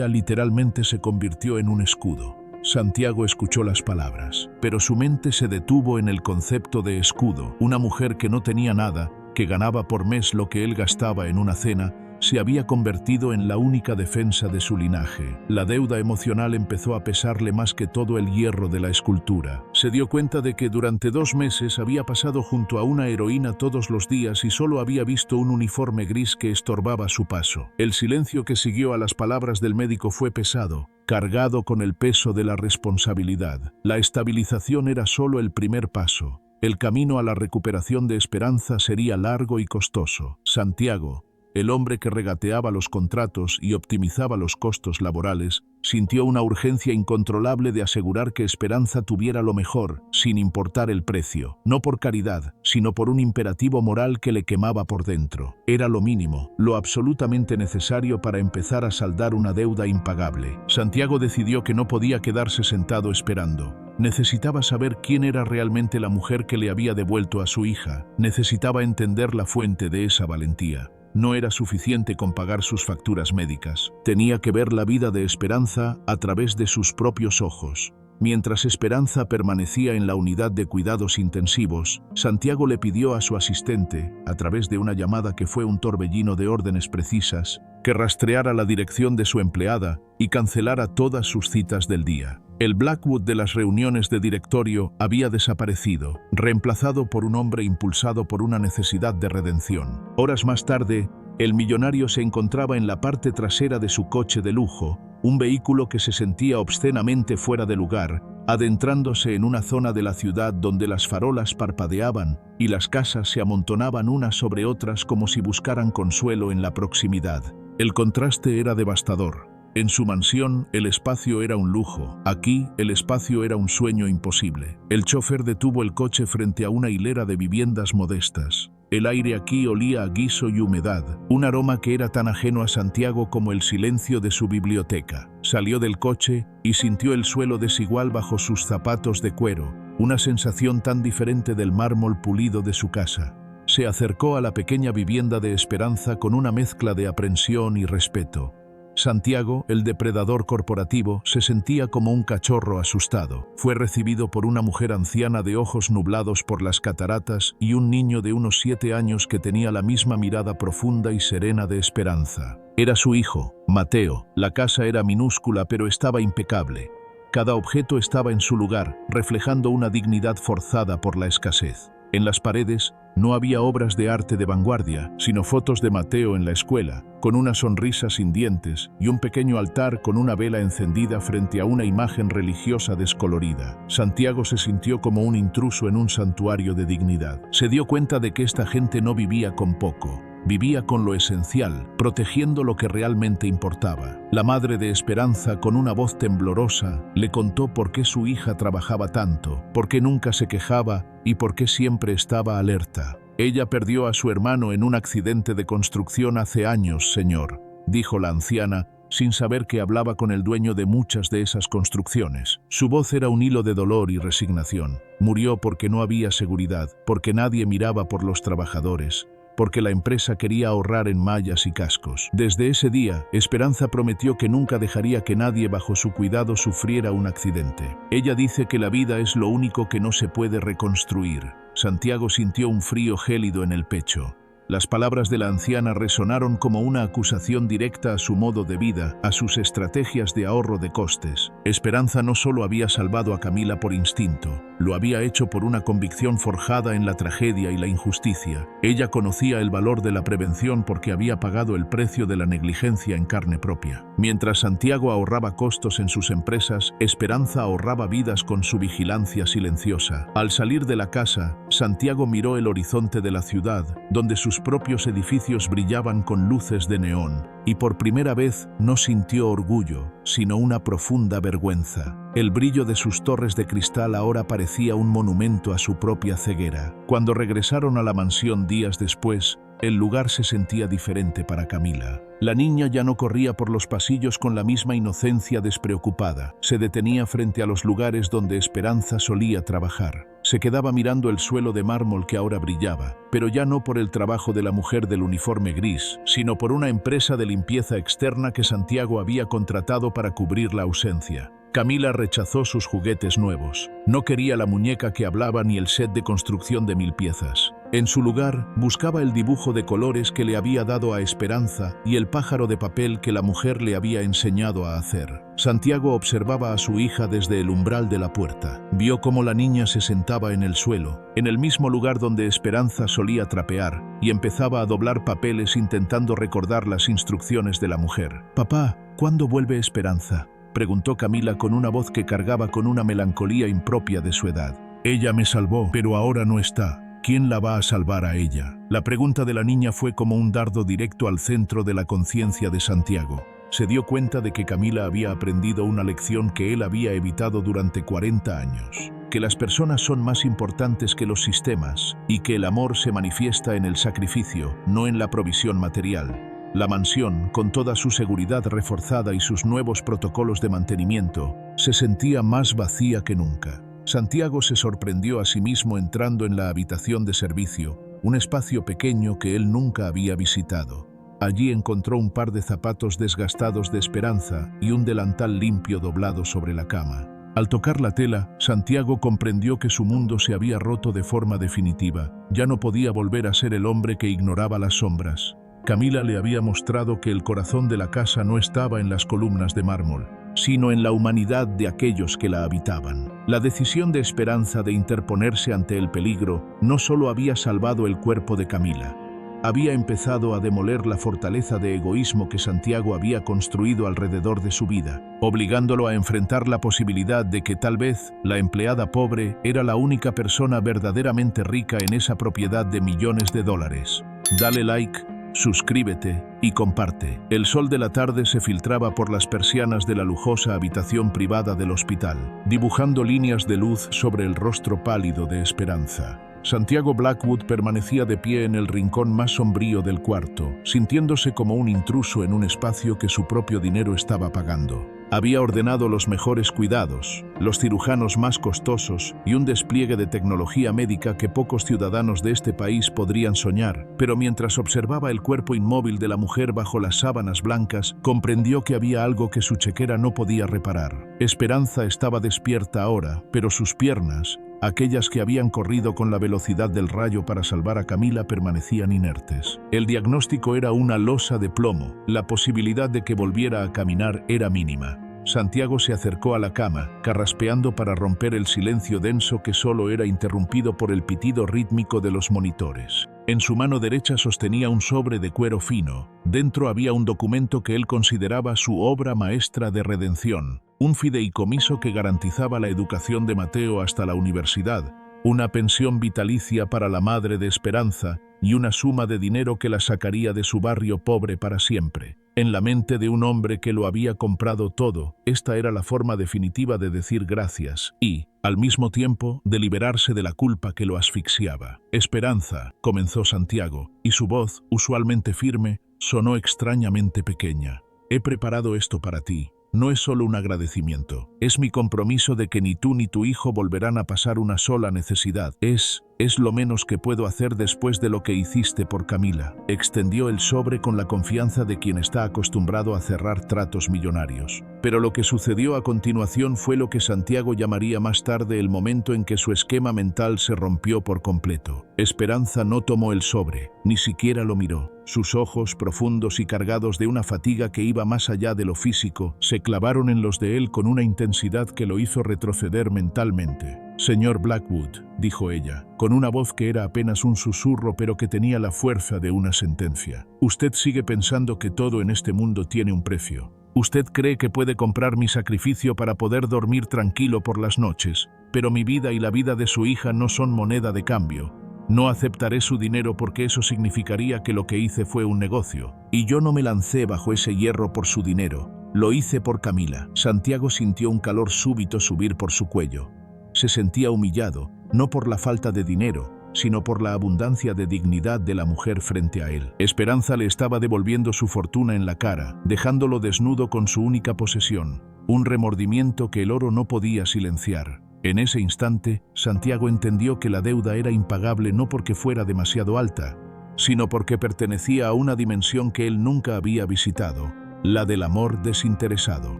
Speaker 1: literalmente se convirtió en un escudo». Santiago escuchó las palabras, pero su mente se detuvo en el concepto de escudo. Una mujer que no tenía nada, que ganaba por mes lo que él gastaba en una cena, se había convertido en la única defensa de su linaje. La deuda emocional empezó a pesarle más que todo el hierro de la escultura. Se dio cuenta de que durante 2 meses había pasado junto a una heroína todos los días y solo había visto un uniforme gris que estorbaba su paso. El silencio que siguió a las palabras del médico fue pesado, cargado con el peso de la responsabilidad. La estabilización era solo el primer paso. El camino a la recuperación de Esperanza sería largo y costoso. Santiago, el hombre que regateaba los contratos y optimizaba los costos laborales, sintió una urgencia incontrolable de asegurar que Esperanza tuviera lo mejor, sin importar el precio. No por caridad, sino por un imperativo moral que le quemaba por dentro. Era lo mínimo, lo absolutamente necesario para empezar a saldar una deuda impagable. Santiago decidió que no podía quedarse sentado esperando. Necesitaba saber quién era realmente la mujer que le había devuelto a su hija. Necesitaba entender la fuente de esa valentía. No era suficiente con pagar sus facturas médicas. Tenía que ver la vida de Esperanza a través de sus propios ojos. Mientras Esperanza permanecía en la unidad de cuidados intensivos, Santiago le pidió a su asistente, a través de una llamada que fue un torbellino de órdenes precisas, que rastreara la dirección de su empleada y cancelara todas sus citas del día. El Blackwood de las reuniones de directorio había desaparecido, reemplazado por un hombre impulsado por una necesidad de redención. Horas más tarde, el millonario se encontraba en la parte trasera de su coche de lujo, un vehículo que se sentía obscenamente fuera de lugar, adentrándose en una zona de la ciudad donde las farolas parpadeaban y las casas se amontonaban unas sobre otras como si buscaran consuelo en la proximidad. El contraste era devastador. En su mansión, el espacio era un lujo. Aquí, el espacio era un sueño imposible. El chofer detuvo el coche frente a una hilera de viviendas modestas. El aire aquí olía a guiso y humedad, un aroma que era tan ajeno a Santiago como el silencio de su biblioteca. Salió del coche y sintió el suelo desigual bajo sus zapatos de cuero, una sensación tan diferente del mármol pulido de su casa. Se acercó a la pequeña vivienda de Esperanza con una mezcla de aprensión y respeto. Santiago, el depredador corporativo, se sentía como un cachorro asustado. Fue recibido por una mujer anciana de ojos nublados por las cataratas y un niño de unos 7 años que tenía la misma mirada profunda y serena de Esperanza. Era su hijo, Mateo. La casa era minúscula pero estaba impecable. Cada objeto estaba en su lugar, reflejando una dignidad forzada por la escasez. En las paredes no había obras de arte de vanguardia, sino fotos de Mateo en la escuela, con una sonrisa sin dientes y un pequeño altar con una vela encendida frente a una imagen religiosa descolorida. Santiago se sintió como un intruso en un santuario de dignidad. Se dio cuenta de que esta gente no vivía con poco. Vivía con lo esencial, protegiendo lo que realmente importaba. La madre de Esperanza, con una voz temblorosa, le contó por qué su hija trabajaba tanto, por qué nunca se quejaba y por qué siempre estaba alerta. Ella perdió a su hermano en un accidente de construcción hace años, señor, dijo la anciana, sin saber que hablaba con el dueño de muchas de esas construcciones. Su voz era un hilo de dolor y resignación. Murió porque no había seguridad, porque nadie miraba por los trabajadores, porque la empresa quería ahorrar en mallas y cascos. Desde ese día, Esperanza prometió que nunca dejaría que nadie bajo su cuidado sufriera un accidente. Ella dice que la vida es lo único que no se puede reconstruir. Santiago sintió un frío gélido en el pecho. Las palabras de la anciana resonaron como una acusación directa a su modo de vida, a sus estrategias de ahorro de costes. Esperanza no solo había salvado a Camila por instinto, lo había hecho por una convicción forjada en la tragedia y la injusticia. Ella conocía el valor de la prevención porque había pagado el precio de la negligencia en carne propia. Mientras Santiago ahorraba costos en sus empresas, Esperanza ahorraba vidas con su vigilancia silenciosa. Al salir de la casa, Santiago miró el horizonte de la ciudad, donde sus propios edificios brillaban con luces de neón, y por primera vez no sintió orgullo, sino una profunda vergüenza. El brillo de sus torres de cristal ahora parecía un monumento a su propia ceguera. Cuando regresaron a la mansión días después, el lugar se sentía diferente para Camila. La niña ya no corría por los pasillos con la misma inocencia despreocupada. Se detenía frente a los lugares donde Esperanza solía trabajar. Se quedaba mirando el suelo de mármol que ahora brillaba, pero ya no por el trabajo de la mujer del uniforme gris, sino por una empresa de limpieza externa que Santiago había contratado para cubrir la ausencia. Camila rechazó sus juguetes nuevos. No quería la muñeca que hablaba ni el set de construcción de 1000 piezas. En su lugar, buscaba el dibujo de colores que le había dado a Esperanza y el pájaro de papel que la mujer le había enseñado a hacer. Santiago observaba a su hija desde el umbral de la puerta. Vio cómo la niña se sentaba en el suelo, en el mismo lugar donde Esperanza solía trapear, y empezaba a doblar papeles intentando recordar las instrucciones de la mujer. «Papá, ¿cuándo vuelve Esperanza?», preguntó Camila con una voz que cargaba con una melancolía impropia de su edad. «Ella me salvó, pero ahora no está. ¿Quién la va a salvar a ella?». La pregunta de la niña fue como un dardo directo al centro de la conciencia de Santiago. Se dio cuenta de que Camila había aprendido una lección que él había evitado durante 40 años. Que las personas son más importantes que los sistemas y que el amor se manifiesta en el sacrificio, no en la provisión material. La mansión, con toda su seguridad reforzada y sus nuevos protocolos de mantenimiento, se sentía más vacía que nunca. Santiago se sorprendió a sí mismo entrando en la habitación de servicio, un espacio pequeño que él nunca había visitado. Allí encontró un par de zapatos desgastados de Esperanza y un delantal limpio doblado sobre la cama. Al tocar la tela, Santiago comprendió que su mundo se había roto de forma definitiva. Ya no podía volver a ser el hombre que ignoraba las sombras. Camila le había mostrado que el corazón de la casa no estaba en las columnas de mármol, sino en la humanidad de aquellos que la habitaban. La decisión de Esperanza de interponerse ante el peligro no solo había salvado el cuerpo de Camila, había empezado a demoler la fortaleza de egoísmo que Santiago había construido alrededor de su vida, obligándolo a enfrentar la posibilidad de que tal vez la empleada pobre era la única persona verdaderamente rica en esa propiedad de millones de dólares. Dale like, suscríbete y comparte. El sol de la tarde se filtraba por las persianas de la lujosa habitación privada del hospital, dibujando líneas de luz sobre el rostro pálido de Esperanza. Santiago Blackwood permanecía de pie en el rincón más sombrío del cuarto, sintiéndose como un intruso en un espacio que su propio dinero estaba pagando. Había ordenado los mejores cuidados, los cirujanos más costosos y un despliegue de tecnología médica que pocos ciudadanos de este país podrían soñar, pero mientras observaba el cuerpo inmóvil de la mujer bajo las sábanas blancas, comprendió que había algo que su chequera no podía reparar. Esperanza estaba despierta ahora, pero sus piernas, aquellas que habían corrido con la velocidad del rayo para salvar a Camila, permanecían inertes. El diagnóstico era una losa de plomo. La posibilidad de que volviera a caminar era mínima. Santiago se acercó a la cama, carraspeando para romper el silencio denso que solo era interrumpido por el pitido rítmico de los monitores. En su mano derecha sostenía un sobre de cuero fino. Dentro había un documento que él consideraba su obra maestra de redención, un fideicomiso que garantizaba la educación de Mateo hasta la universidad, una pensión vitalicia para la madre de Esperanza y una suma de dinero que la sacaría de su barrio pobre para siempre. En la mente de un hombre que lo había comprado todo, esta era la forma definitiva de decir gracias y, al mismo tiempo, de liberarse de la culpa que lo asfixiaba. «Esperanza», comenzó Santiago, y su voz, usualmente firme, sonó extrañamente pequeña. «He preparado esto para ti. No es solo un agradecimiento. Es mi compromiso de que ni tú ni tu hijo volverán a pasar una sola necesidad. Es lo menos que puedo hacer después de lo que hiciste por Camila». Extendió el sobre con la confianza de quien está acostumbrado a cerrar tratos millonarios. Pero lo que sucedió a continuación fue lo que Santiago llamaría más tarde el momento en que su esquema mental se rompió por completo. Esperanza no tomó el sobre, ni siquiera lo miró. Sus ojos, profundos y cargados de una fatiga que iba más allá de lo físico, se clavaron en los de él con una intensidad que lo hizo retroceder mentalmente. «Señor Blackwood», dijo ella, con una voz que era apenas un susurro pero que tenía la fuerza de una sentencia. «Usted sigue pensando que todo en este mundo tiene un precio. Usted cree que puede comprar mi sacrificio para poder dormir tranquilo por las noches, pero mi vida y la vida de su hija no son moneda de cambio. No aceptaré su dinero porque eso significaría que lo que hice fue un negocio. Y yo no me lancé bajo ese hierro por su dinero. Lo hice por Camila». Santiago sintió un calor súbito subir por su cuello. Se sentía humillado, no por la falta de dinero, sino por la abundancia de dignidad de la mujer frente a él. Esperanza le estaba devolviendo su fortuna en la cara, dejándolo desnudo con su única posesión, un remordimiento que el oro no podía silenciar. En ese instante, Santiago entendió que la deuda era impagable no porque fuera demasiado alta, sino porque pertenecía a una dimensión que él nunca había visitado, la del amor desinteresado.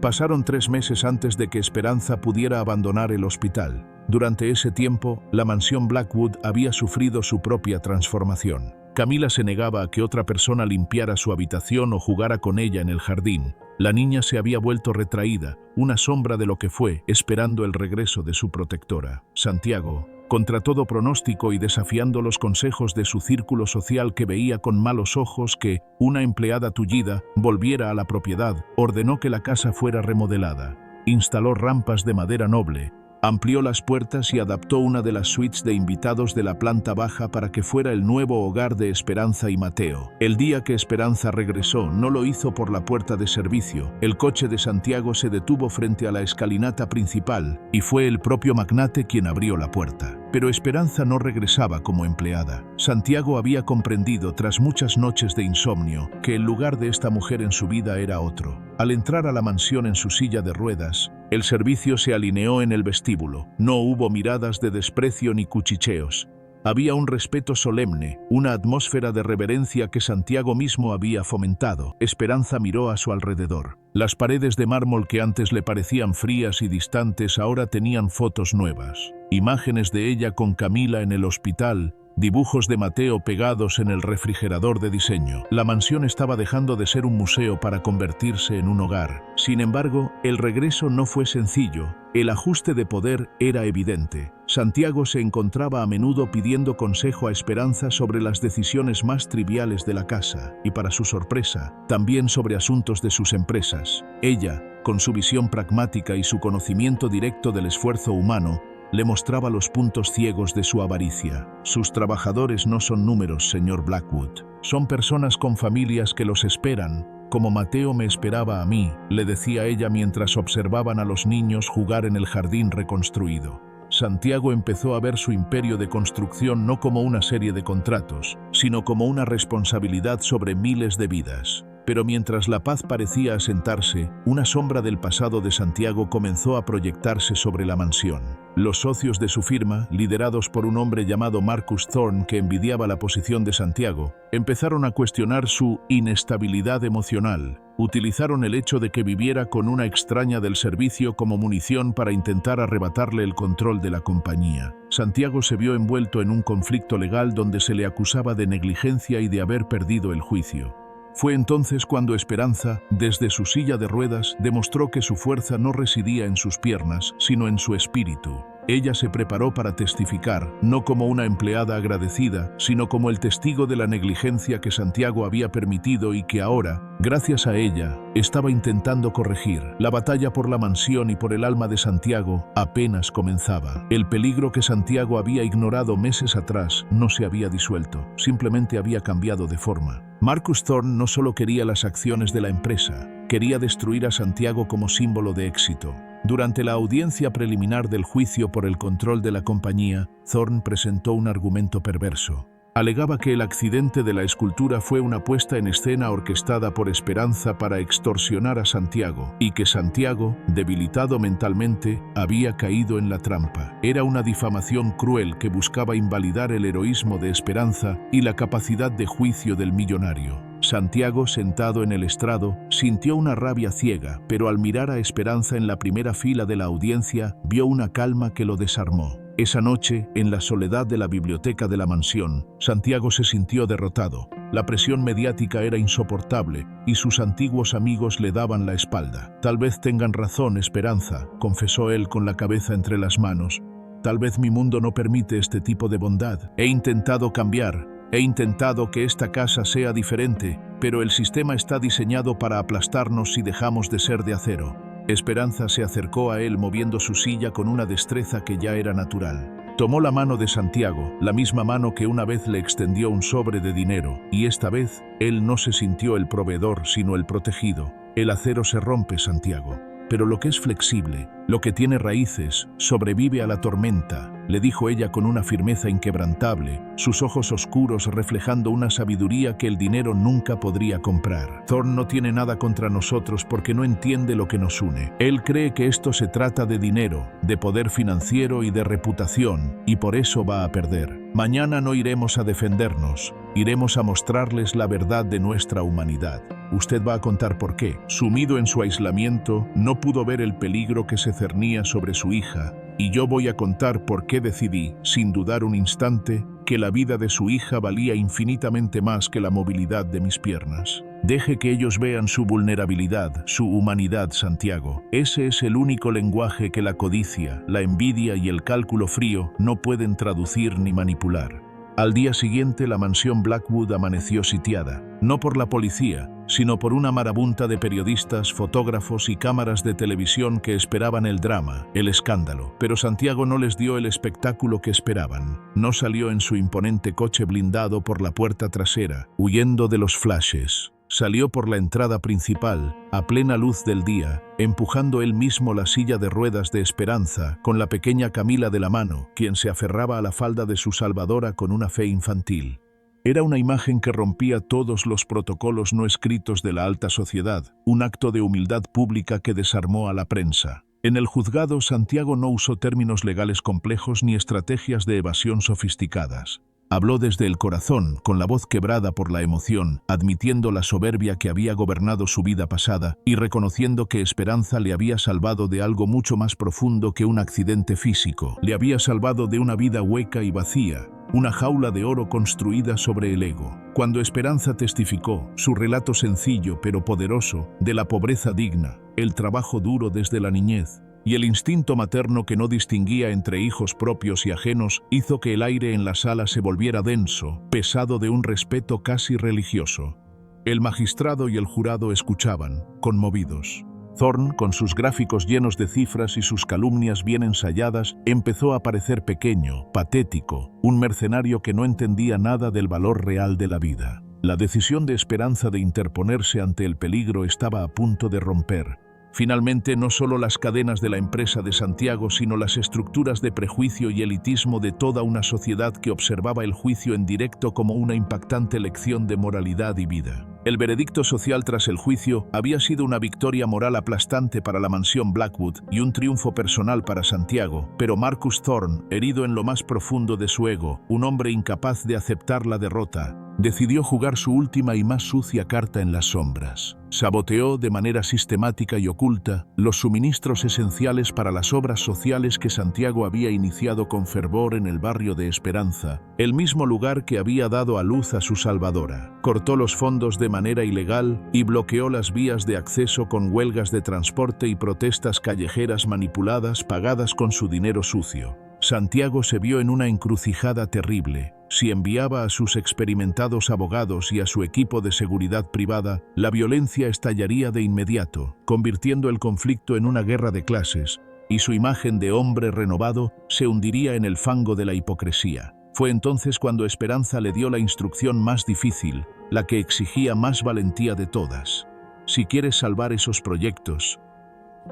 Speaker 1: Pasaron 3 meses antes de que Esperanza pudiera abandonar el hospital. Durante ese tiempo, la mansión Blackwood había sufrido su propia transformación. Camila se negaba a que otra persona limpiara su habitación o jugara con ella en el jardín. La niña se había vuelto retraída, una sombra de lo que fue, esperando el regreso de su protectora. Santiago, contra todo pronóstico y desafiando los consejos de su círculo social que veía con malos ojos que una empleada tullida volviera a la propiedad, ordenó que la casa fuera remodelada. Instaló rampas de madera noble, amplió las puertas y adaptó una de las suites de invitados de la planta baja para que fuera el nuevo hogar de Esperanza y Mateo. El día que Esperanza regresó, no lo hizo por la puerta de servicio. El coche de Santiago se detuvo frente a la escalinata principal y fue el propio magnate quien abrió la puerta. Pero Esperanza no regresaba como empleada. Santiago había comprendido, tras muchas noches de insomnio, que el lugar de esta mujer en su vida era otro. Al entrar a la mansión en su silla de ruedas, el servicio se alineó en el vestíbulo. No hubo miradas de desprecio ni cuchicheos. Había un respeto solemne, una atmósfera de reverencia que Santiago mismo había fomentado. Esperanza miró a su alrededor. Las paredes de mármol que antes le parecían frías y distantes ahora tenían fotos nuevas. Imágenes de ella con Camila en el hospital, dibujos de Mateo pegados en el refrigerador de diseño. La mansión estaba dejando de ser un museo para convertirse en un hogar. Sin embargo, el regreso no fue sencillo. El ajuste de poder era evidente. Santiago se encontraba a menudo pidiendo consejo a Esperanza sobre las decisiones más triviales de la casa, y para su sorpresa, también sobre asuntos de sus empresas. Ella, con su visión pragmática y su conocimiento directo del esfuerzo humano, le mostraba los puntos ciegos de su avaricia. «Sus trabajadores no son números, señor Blackwood. Son personas con familias que los esperan, como Mateo me esperaba a mí», le decía ella mientras observaban a los niños jugar en el jardín reconstruido. Santiago empezó a ver su imperio de construcción no como una serie de contratos, sino como una responsabilidad sobre miles de vidas. Pero mientras la paz parecía asentarse, una sombra del pasado de Santiago comenzó a proyectarse sobre la mansión. Los socios de su firma, liderados por un hombre llamado Marcus Thorne que envidiaba la posición de Santiago, empezaron a cuestionar su inestabilidad emocional. Utilizaron el hecho de que viviera con una extraña del servicio como munición para intentar arrebatarle el control de la compañía. Santiago se vio envuelto en un conflicto legal donde se le acusaba de negligencia y de haber perdido el juicio. Fue entonces cuando Esperanza, desde su silla de ruedas, demostró que su fuerza no residía en sus piernas, sino en su espíritu. Ella se preparó para testificar, no como una empleada agradecida, sino como el testigo de la negligencia que Santiago había permitido y que ahora, gracias a ella, estaba intentando corregir. La batalla por la mansión y por el alma de Santiago apenas comenzaba. El peligro que Santiago había ignorado meses atrás no se había disuelto, simplemente había cambiado de forma. Marcus Thorne no solo quería las acciones de la empresa, quería destruir a Santiago como símbolo de éxito. Durante la audiencia preliminar del juicio por el control de la compañía, Thorne presentó un argumento perverso. Alegaba que el accidente de la escultura fue una puesta en escena orquestada por Esperanza para extorsionar a Santiago, y que Santiago, debilitado mentalmente, había caído en la trampa. Era una difamación cruel que buscaba invalidar el heroísmo de Esperanza y la capacidad de juicio del millonario. Santiago, sentado en el estrado, sintió una rabia ciega, pero al mirar a Esperanza en la primera fila de la audiencia, vio una calma que lo desarmó. Esa noche, en la soledad de la biblioteca de la mansión, Santiago se sintió derrotado. La presión mediática era insoportable y sus antiguos amigos le daban la espalda. Tal vez tengan razón, Esperanza, confesó él con la cabeza entre las manos. Tal vez mi mundo no permite este tipo de bondad. He intentado cambiar. He intentado que esta casa sea diferente, pero el sistema está diseñado para aplastarnos si dejamos de ser de acero. Esperanza se acercó a él moviendo su silla con una destreza que ya era natural. Tomó la mano de Santiago, la misma mano que una vez le extendió un sobre de dinero, y esta vez él no se sintió el proveedor sino el protegido. El acero se rompe, Santiago, pero lo que es flexible, lo que tiene raíces, sobrevive a la tormenta, le dijo ella con una firmeza inquebrantable, sus ojos oscuros reflejando una sabiduría que el dinero nunca podría comprar. Thorne no tiene nada contra nosotros porque no entiende lo que nos une. Él cree que esto se trata de dinero, de poder financiero y de reputación, y por eso va a perder. Mañana no iremos a defendernos, iremos a mostrarles la verdad de nuestra humanidad. Usted va a contar por qué. Sumido en su aislamiento, no pudo ver el peligro que se cernía sobre su hija, y yo voy a contar por qué decidí, sin dudar un instante, que la vida de su hija valía infinitamente más que la movilidad de mis piernas. Deje que ellos vean su vulnerabilidad, su humanidad, Santiago. Ese es el único lenguaje que la codicia, la envidia y el cálculo frío no pueden traducir ni manipular. Al día siguiente, la mansión Blackwood amaneció sitiada, no por la policía, sino por una marabunta de periodistas, fotógrafos y cámaras de televisión que esperaban el drama, el escándalo. Pero Santiago no les dio el espectáculo que esperaban. No salió en su imponente coche blindado por la puerta trasera, huyendo de los flashes. Salió por la entrada principal, a plena luz del día, empujando él mismo la silla de ruedas de Esperanza, con la pequeña Camila de la mano, quien se aferraba a la falda de su salvadora con una fe infantil. Era una imagen que rompía todos los protocolos no escritos de la alta sociedad, un acto de humildad pública que desarmó a la prensa. En el juzgado, Santiago no usó términos legales complejos ni estrategias de evasión sofisticadas. Habló desde el corazón, con la voz quebrada por la emoción, admitiendo la soberbia que había gobernado su vida pasada y reconociendo que Esperanza le había salvado de algo mucho más profundo que un accidente físico. Le había salvado de una vida hueca y vacía, una jaula de oro construida sobre el ego. Cuando Esperanza testificó, su relato sencillo pero poderoso, de la pobreza digna, el trabajo duro desde la niñez, y el instinto materno que no distinguía entre hijos propios y ajenos, hizo que el aire en la sala se volviera denso, pesado de un respeto casi religioso. El magistrado y el jurado escuchaban, conmovidos. Thorne, con sus gráficos llenos de cifras y sus calumnias bien ensayadas, empezó a parecer pequeño, patético, un mercenario que no entendía nada del valor real de la vida. La decisión de Esperanza de interponerse ante el peligro estaba a punto de romper. Finalmente, no solo las cadenas de la empresa de Santiago, sino las estructuras de prejuicio y elitismo de toda una sociedad que observaba el juicio en directo como una impactante lección de moralidad y vida. El veredicto social tras el juicio había sido una victoria moral aplastante para la mansión Blackwood y un triunfo personal para Santiago, pero Marcus Thorne, herido en lo más profundo de su ego, un hombre incapaz de aceptar la derrota, decidió jugar su última y más sucia carta en las sombras. Saboteó de manera sistemática y oculta los suministros esenciales para las obras sociales que Santiago había iniciado con fervor en el barrio de Esperanza, el mismo lugar que había dado a luz a su salvadora. Cortó los fondos de manera ilegal y bloqueó las vías de acceso con huelgas de transporte y protestas callejeras manipuladas pagadas con su dinero sucio. Santiago se vio en una encrucijada terrible. Si enviaba a sus experimentados abogados y a su equipo de seguridad privada, la violencia estallaría de inmediato, convirtiendo el conflicto en una guerra de clases, y su imagen de hombre renovado se hundiría en el fango de la hipocresía. Fue entonces cuando Esperanza le dio la instrucción más difícil, la que exigía más valentía de todas. Si quieres salvar esos proyectos,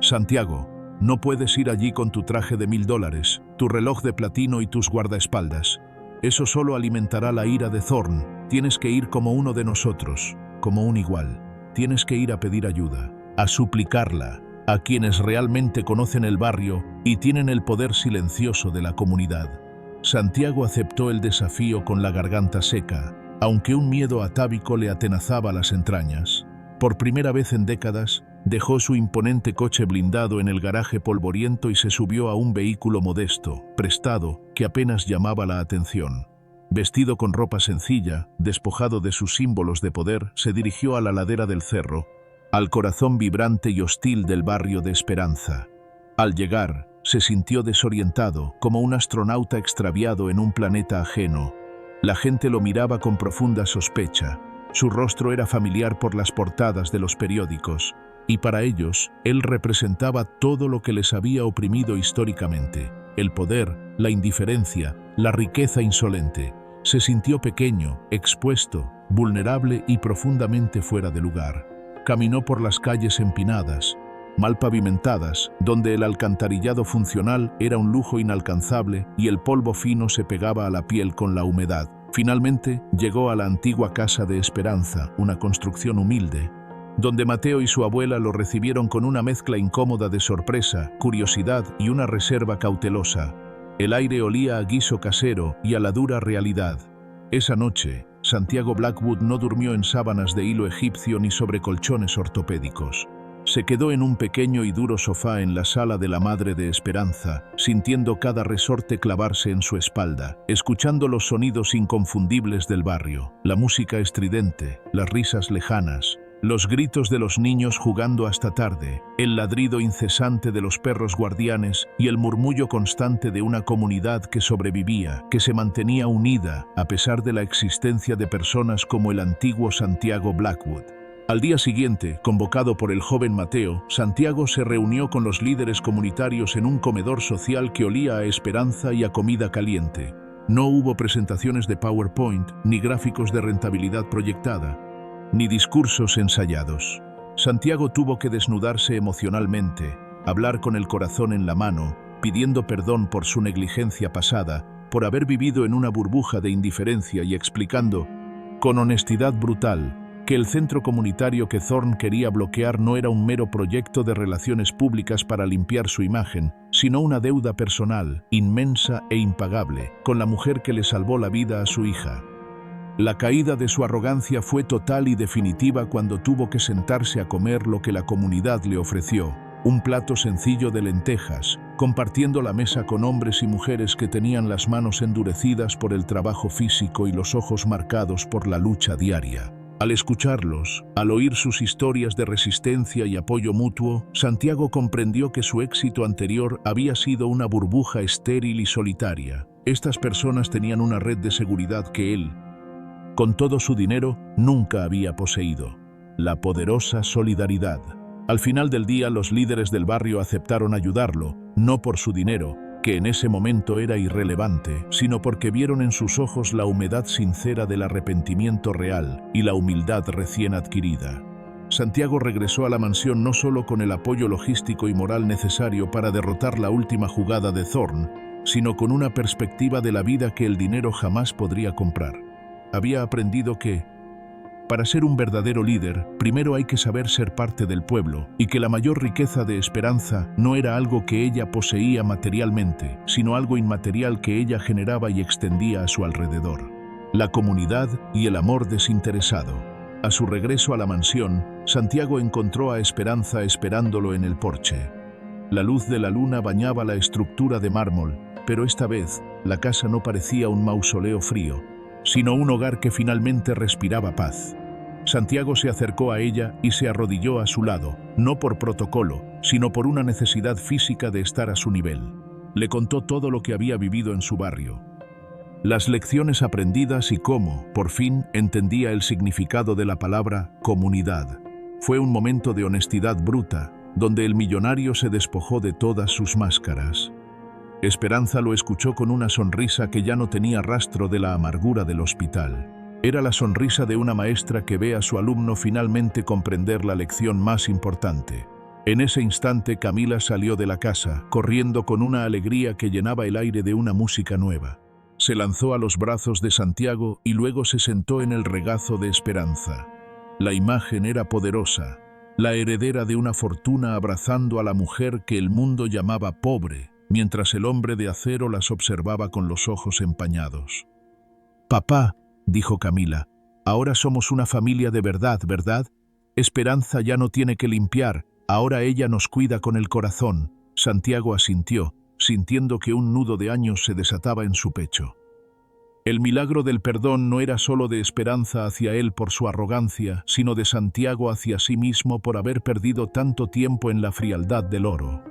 Speaker 1: Santiago, no puedes ir allí con tu traje de $1000, tu reloj de platino y tus guardaespaldas. Eso solo alimentará la ira de Thorn. Tienes que ir como uno de nosotros, como un igual. Tienes que ir a pedir ayuda, a suplicarla, a quienes realmente conocen el barrio y tienen el poder silencioso de la comunidad. Santiago aceptó el desafío con la garganta seca, aunque un miedo atávico le atenazaba las entrañas. Por primera vez en décadas, dejó su imponente coche blindado en el garaje polvoriento y se subió a un vehículo modesto, prestado, que apenas llamaba la atención. Vestido con ropa sencilla, despojado de sus símbolos de poder, se dirigió a la ladera del cerro, al corazón vibrante y hostil del barrio de Esperanza. Al llegar, se sintió desorientado, como un astronauta extraviado en un planeta ajeno. La gente lo miraba con profunda sospecha. Su rostro era familiar por las portadas de los periódicos, y para ellos, él representaba todo lo que les había oprimido históricamente: el poder, la indiferencia, la riqueza insolente. Se sintió pequeño, expuesto, vulnerable y profundamente fuera de lugar. Caminó por las calles empinadas, mal pavimentadas, donde el alcantarillado funcional era un lujo inalcanzable y el polvo fino se pegaba a la piel con la humedad. Finalmente, llegó a la antigua casa de Esperanza, una construcción humilde, donde Mateo y su abuela lo recibieron con una mezcla incómoda de sorpresa, curiosidad y una reserva cautelosa. El aire olía a guiso casero y a la dura realidad. Esa noche, Santiago Blackwood no durmió en sábanas de hilo egipcio ni sobre colchones ortopédicos. Se quedó en un pequeño y duro sofá en la sala de la madre de Esperanza, sintiendo cada resorte clavarse en su espalda, escuchando los sonidos inconfundibles del barrio, la música estridente, las risas lejanas, los gritos de los niños jugando hasta tarde, el ladrido incesante de los perros guardianes y el murmullo constante de una comunidad que sobrevivía, que se mantenía unida a pesar de la existencia de personas como el antiguo Santiago Blackwood. Al día siguiente, convocado por el joven Mateo, Santiago se reunió con los líderes comunitarios en un comedor social que olía a esperanza y a comida caliente. No hubo presentaciones de PowerPoint, ni gráficos de rentabilidad proyectada, ni discursos ensayados. Santiago tuvo que desnudarse emocionalmente, hablar con el corazón en la mano, pidiendo perdón por su negligencia pasada, por haber vivido en una burbuja de indiferencia y explicando, con honestidad brutal, que el centro comunitario que Thorn quería bloquear no era un mero proyecto de relaciones públicas para limpiar su imagen, sino una deuda personal, inmensa e impagable, con la mujer que le salvó la vida a su hija. La caída de su arrogancia fue total y definitiva cuando tuvo que sentarse a comer lo que la comunidad le ofreció, un plato sencillo de lentejas, compartiendo la mesa con hombres y mujeres que tenían las manos endurecidas por el trabajo físico y los ojos marcados por la lucha diaria. Al escucharlos, al oír sus historias de resistencia y apoyo mutuo, Santiago comprendió que su éxito anterior había sido una burbuja estéril y solitaria. Estas personas tenían una red de seguridad que él, con todo su dinero, nunca había poseído: la poderosa solidaridad. Al final del día, los líderes del barrio aceptaron ayudarlo, no por su dinero, que en ese momento era irrelevante, sino porque vieron en sus ojos la humedad sincera del arrepentimiento real y la humildad recién adquirida. Santiago regresó a la mansión no solo con el apoyo logístico y moral necesario para derrotar la última jugada de Thorn, sino con una perspectiva de la vida que el dinero jamás podría comprar. Había aprendido que, para ser un verdadero líder, primero hay que saber ser parte del pueblo, y que la mayor riqueza de Esperanza no era algo que ella poseía materialmente, sino algo inmaterial que ella generaba y extendía a su alrededor: la comunidad y el amor desinteresado. A su regreso a la mansión, Santiago encontró a Esperanza esperándolo en el porche. La luz de la luna bañaba la estructura de mármol, pero esta vez la casa no parecía un mausoleo frío, sino un hogar que finalmente respiraba paz. Santiago se acercó a ella y se arrodilló a su lado, no por protocolo, sino por una necesidad física de estar a su nivel. Le contó todo lo que había vivido en su barrio, las lecciones aprendidas y cómo, por fin, entendía el significado de la palabra comunidad. Fue un momento de honestidad bruta, donde el millonario se despojó de todas sus máscaras. Esperanza lo escuchó con una sonrisa que ya no tenía rastro de la amargura del hospital. Era la sonrisa de una maestra que ve a su alumno finalmente comprender la lección más importante. En ese instante Camila salió de la casa, corriendo con una alegría que llenaba el aire de una música nueva. Se lanzó a los brazos de Santiago y luego se sentó en el regazo de Esperanza. La imagen era poderosa, la heredera de una fortuna abrazando a la mujer que el mundo llamaba pobre, mientras el hombre de acero las observaba con los ojos empañados. «Papá», dijo Camila, «ahora somos una familia de verdad, ¿verdad? Esperanza ya no tiene que limpiar, ahora ella nos cuida con el corazón». Santiago asintió, sintiendo que un nudo de años se desataba en su pecho. El milagro del perdón no era solo de Esperanza hacia él por su arrogancia, sino de Santiago hacia sí mismo por haber perdido tanto tiempo en la frialdad del oro.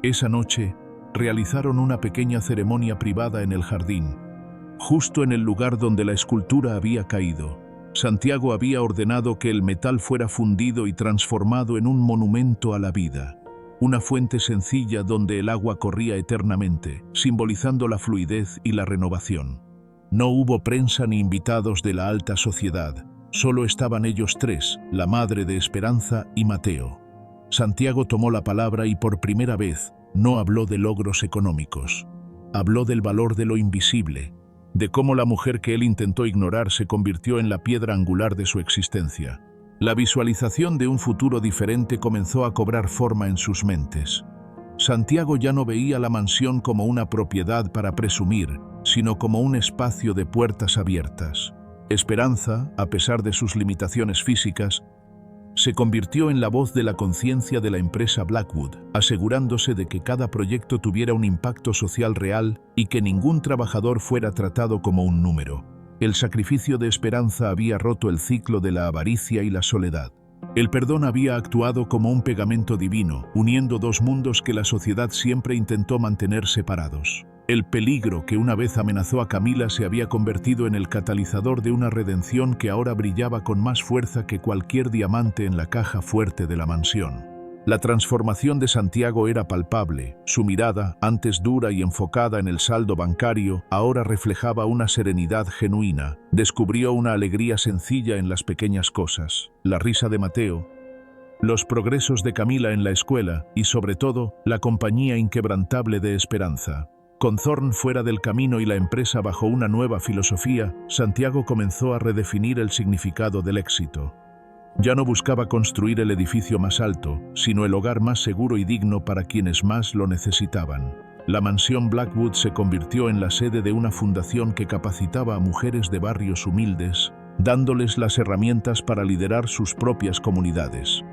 Speaker 1: Esa noche, realizaron una pequeña ceremonia privada en el jardín, justo en el lugar donde la escultura había caído. Santiago había ordenado que el metal fuera fundido y transformado en un monumento a la vida. Una fuente sencilla donde el agua corría eternamente, simbolizando la fluidez y la renovación. No hubo prensa ni invitados de la alta sociedad, solo estaban ellos tres, la madre de Esperanza y Mateo. Santiago tomó la palabra y por primera vez no habló de logros económicos. Habló del valor de lo invisible, de cómo la mujer que él intentó ignorar se convirtió en la piedra angular de su existencia. La visualización de un futuro diferente comenzó a cobrar forma en sus mentes. Santiago ya no veía la mansión como una propiedad para presumir, sino como un espacio de puertas abiertas. Esperanza, a pesar de sus limitaciones físicas, se convirtió en la voz de la conciencia de la empresa Blackwood, asegurándose de que cada proyecto tuviera un impacto social real y que ningún trabajador fuera tratado como un número. El sacrificio de Esperanza había roto el ciclo de la avaricia y la soledad. El perdón había actuado como un pegamento divino, uniendo dos mundos que la sociedad siempre intentó mantener separados. El peligro que una vez amenazó a Camila se había convertido en el catalizador de una redención que ahora brillaba con más fuerza que cualquier diamante en la caja fuerte de la mansión. La transformación de Santiago era palpable. Su mirada, antes dura y enfocada en el saldo bancario, ahora reflejaba una serenidad genuina. Descubrió una alegría sencilla en las pequeñas cosas, la risa de Mateo, los progresos de Camila en la escuela y, sobre todo, la compañía inquebrantable de Esperanza. Con Thorn fuera del camino y la empresa bajo una nueva filosofía, Santiago comenzó a redefinir el significado del éxito. Ya no buscaba construir el edificio más alto, sino el hogar más seguro y digno para quienes más lo necesitaban. La mansión Blackwood se convirtió en la sede de una fundación que capacitaba a mujeres de barrios humildes, dándoles las herramientas para liderar sus propias comunidades.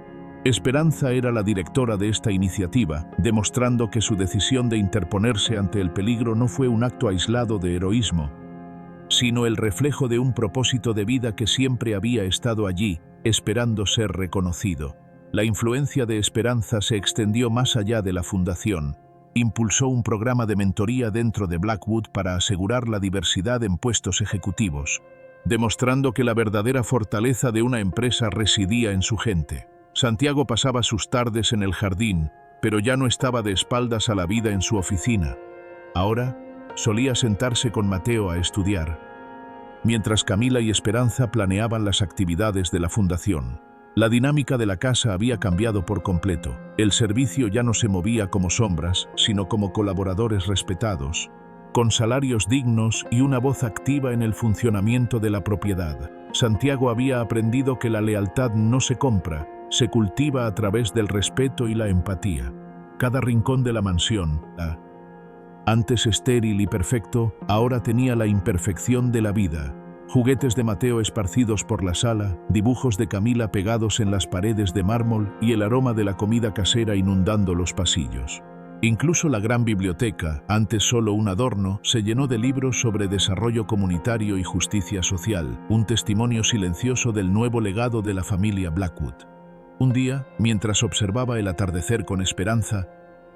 Speaker 1: Esperanza era la directora de esta iniciativa, demostrando que su decisión de interponerse ante el peligro no fue un acto aislado de heroísmo, sino el reflejo de un propósito de vida que siempre había estado allí, esperando ser reconocido. La influencia de Esperanza se extendió más allá de la fundación. Impulsó un programa de mentoría dentro de Blackwood para asegurar la diversidad en puestos ejecutivos, demostrando que la verdadera fortaleza de una empresa residía en su gente. Santiago pasaba sus tardes en el jardín, pero ya no estaba de espaldas a la vida en su oficina. Ahora, solía sentarse con Mateo a estudiar, mientras Camila y Esperanza planeaban las actividades de la fundación. La dinámica de la casa había cambiado por completo. El servicio ya no se movía como sombras, sino como colaboradores respetados, con salarios dignos y una voz activa en el funcionamiento de la propiedad. Santiago había aprendido que la lealtad no se compra, se cultiva a través del respeto y la empatía. Cada rincón de la mansión, antes estéril y perfecto, ahora tenía la imperfección de la vida. Juguetes de Mateo esparcidos por la sala, dibujos de Camila pegados en las paredes de mármol y el aroma de la comida casera inundando los pasillos. Incluso la gran biblioteca, antes solo un adorno, se llenó de libros sobre desarrollo comunitario y justicia social, un testimonio silencioso del nuevo legado de la familia Blackwood. Un día, mientras observaba el atardecer con esperanza,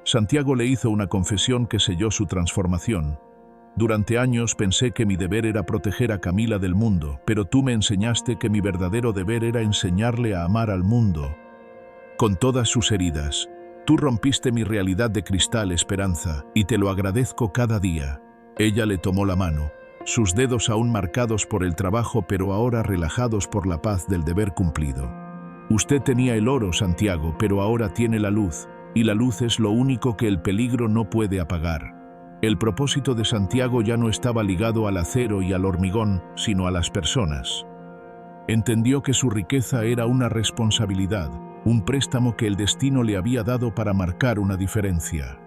Speaker 1: Santiago le hizo una confesión que selló su transformación. Durante años pensé que mi deber era proteger a Camila del mundo, pero tú me enseñaste que mi verdadero deber era enseñarle a amar al mundo. Con todas sus heridas, tú rompiste mi realidad de cristal, Esperanza, y te lo agradezco cada día. Ella le tomó la mano, sus dedos aún marcados por el trabajo, pero ahora relajados por la paz del deber cumplido. Usted tenía el oro, Santiago, pero ahora tiene la luz, y la luz es lo único que el peligro no puede apagar. El propósito de Santiago ya no estaba ligado al acero y al hormigón, sino a las personas. Entendió que su riqueza era una responsabilidad, un préstamo que el destino le había dado para marcar una diferencia.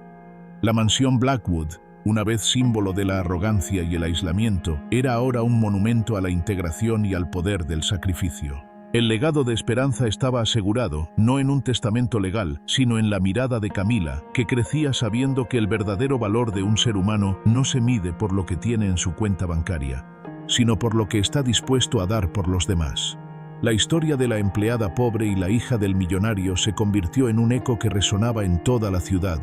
Speaker 1: La mansión Blackwood, una vez símbolo de la arrogancia y el aislamiento, era ahora un monumento a la integración y al poder del sacrificio. El legado de Esperanza estaba asegurado, no en un testamento legal, sino en la mirada de Camila, que crecía sabiendo que el verdadero valor de un ser humano no se mide por lo que tiene en su cuenta bancaria, sino por lo que está dispuesto a dar por los demás. La historia de la empleada pobre y la hija del millonario se convirtió en un eco que resonaba en toda la ciudad,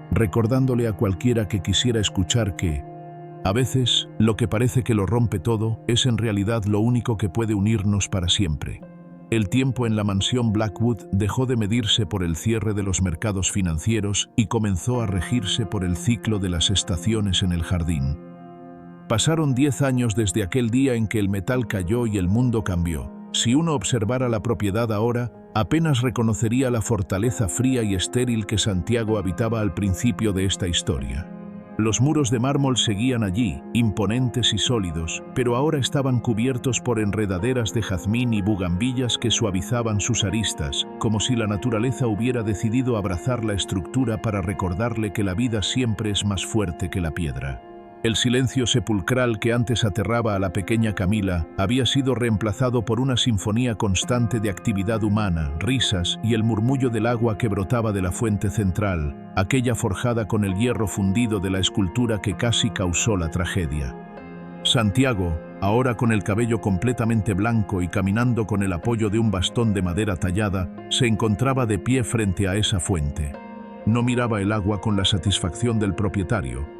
Speaker 1: recordándole a cualquiera que quisiera escuchar que, a veces, lo que parece que lo rompe todo es en realidad lo único que puede unirnos para siempre. El tiempo en la mansión Blackwood dejó de medirse por el cierre de los mercados financieros y comenzó a regirse por el ciclo de las estaciones en el jardín. Pasaron 10 años desde aquel día en que el metal cayó y el mundo cambió. Si uno observara la propiedad ahora, apenas reconocería la fortaleza fría y estéril que Santiago habitaba al principio de esta historia. Los muros de mármol seguían allí, imponentes y sólidos, pero ahora estaban cubiertos por enredaderas de jazmín y bugambillas que suavizaban sus aristas, como si la naturaleza hubiera decidido abrazar la estructura para recordarle que la vida siempre es más fuerte que la piedra. El silencio sepulcral que antes aterraba a la pequeña Camila había sido reemplazado por una sinfonía constante de actividad humana, risas y el murmullo del agua que brotaba de la fuente central, aquella forjada con el hierro fundido de la escultura que casi causó la tragedia. Santiago, ahora con el cabello completamente blanco y caminando con el apoyo de un bastón de madera tallada, se encontraba de pie frente a esa fuente. No miraba el agua con la satisfacción del propietario,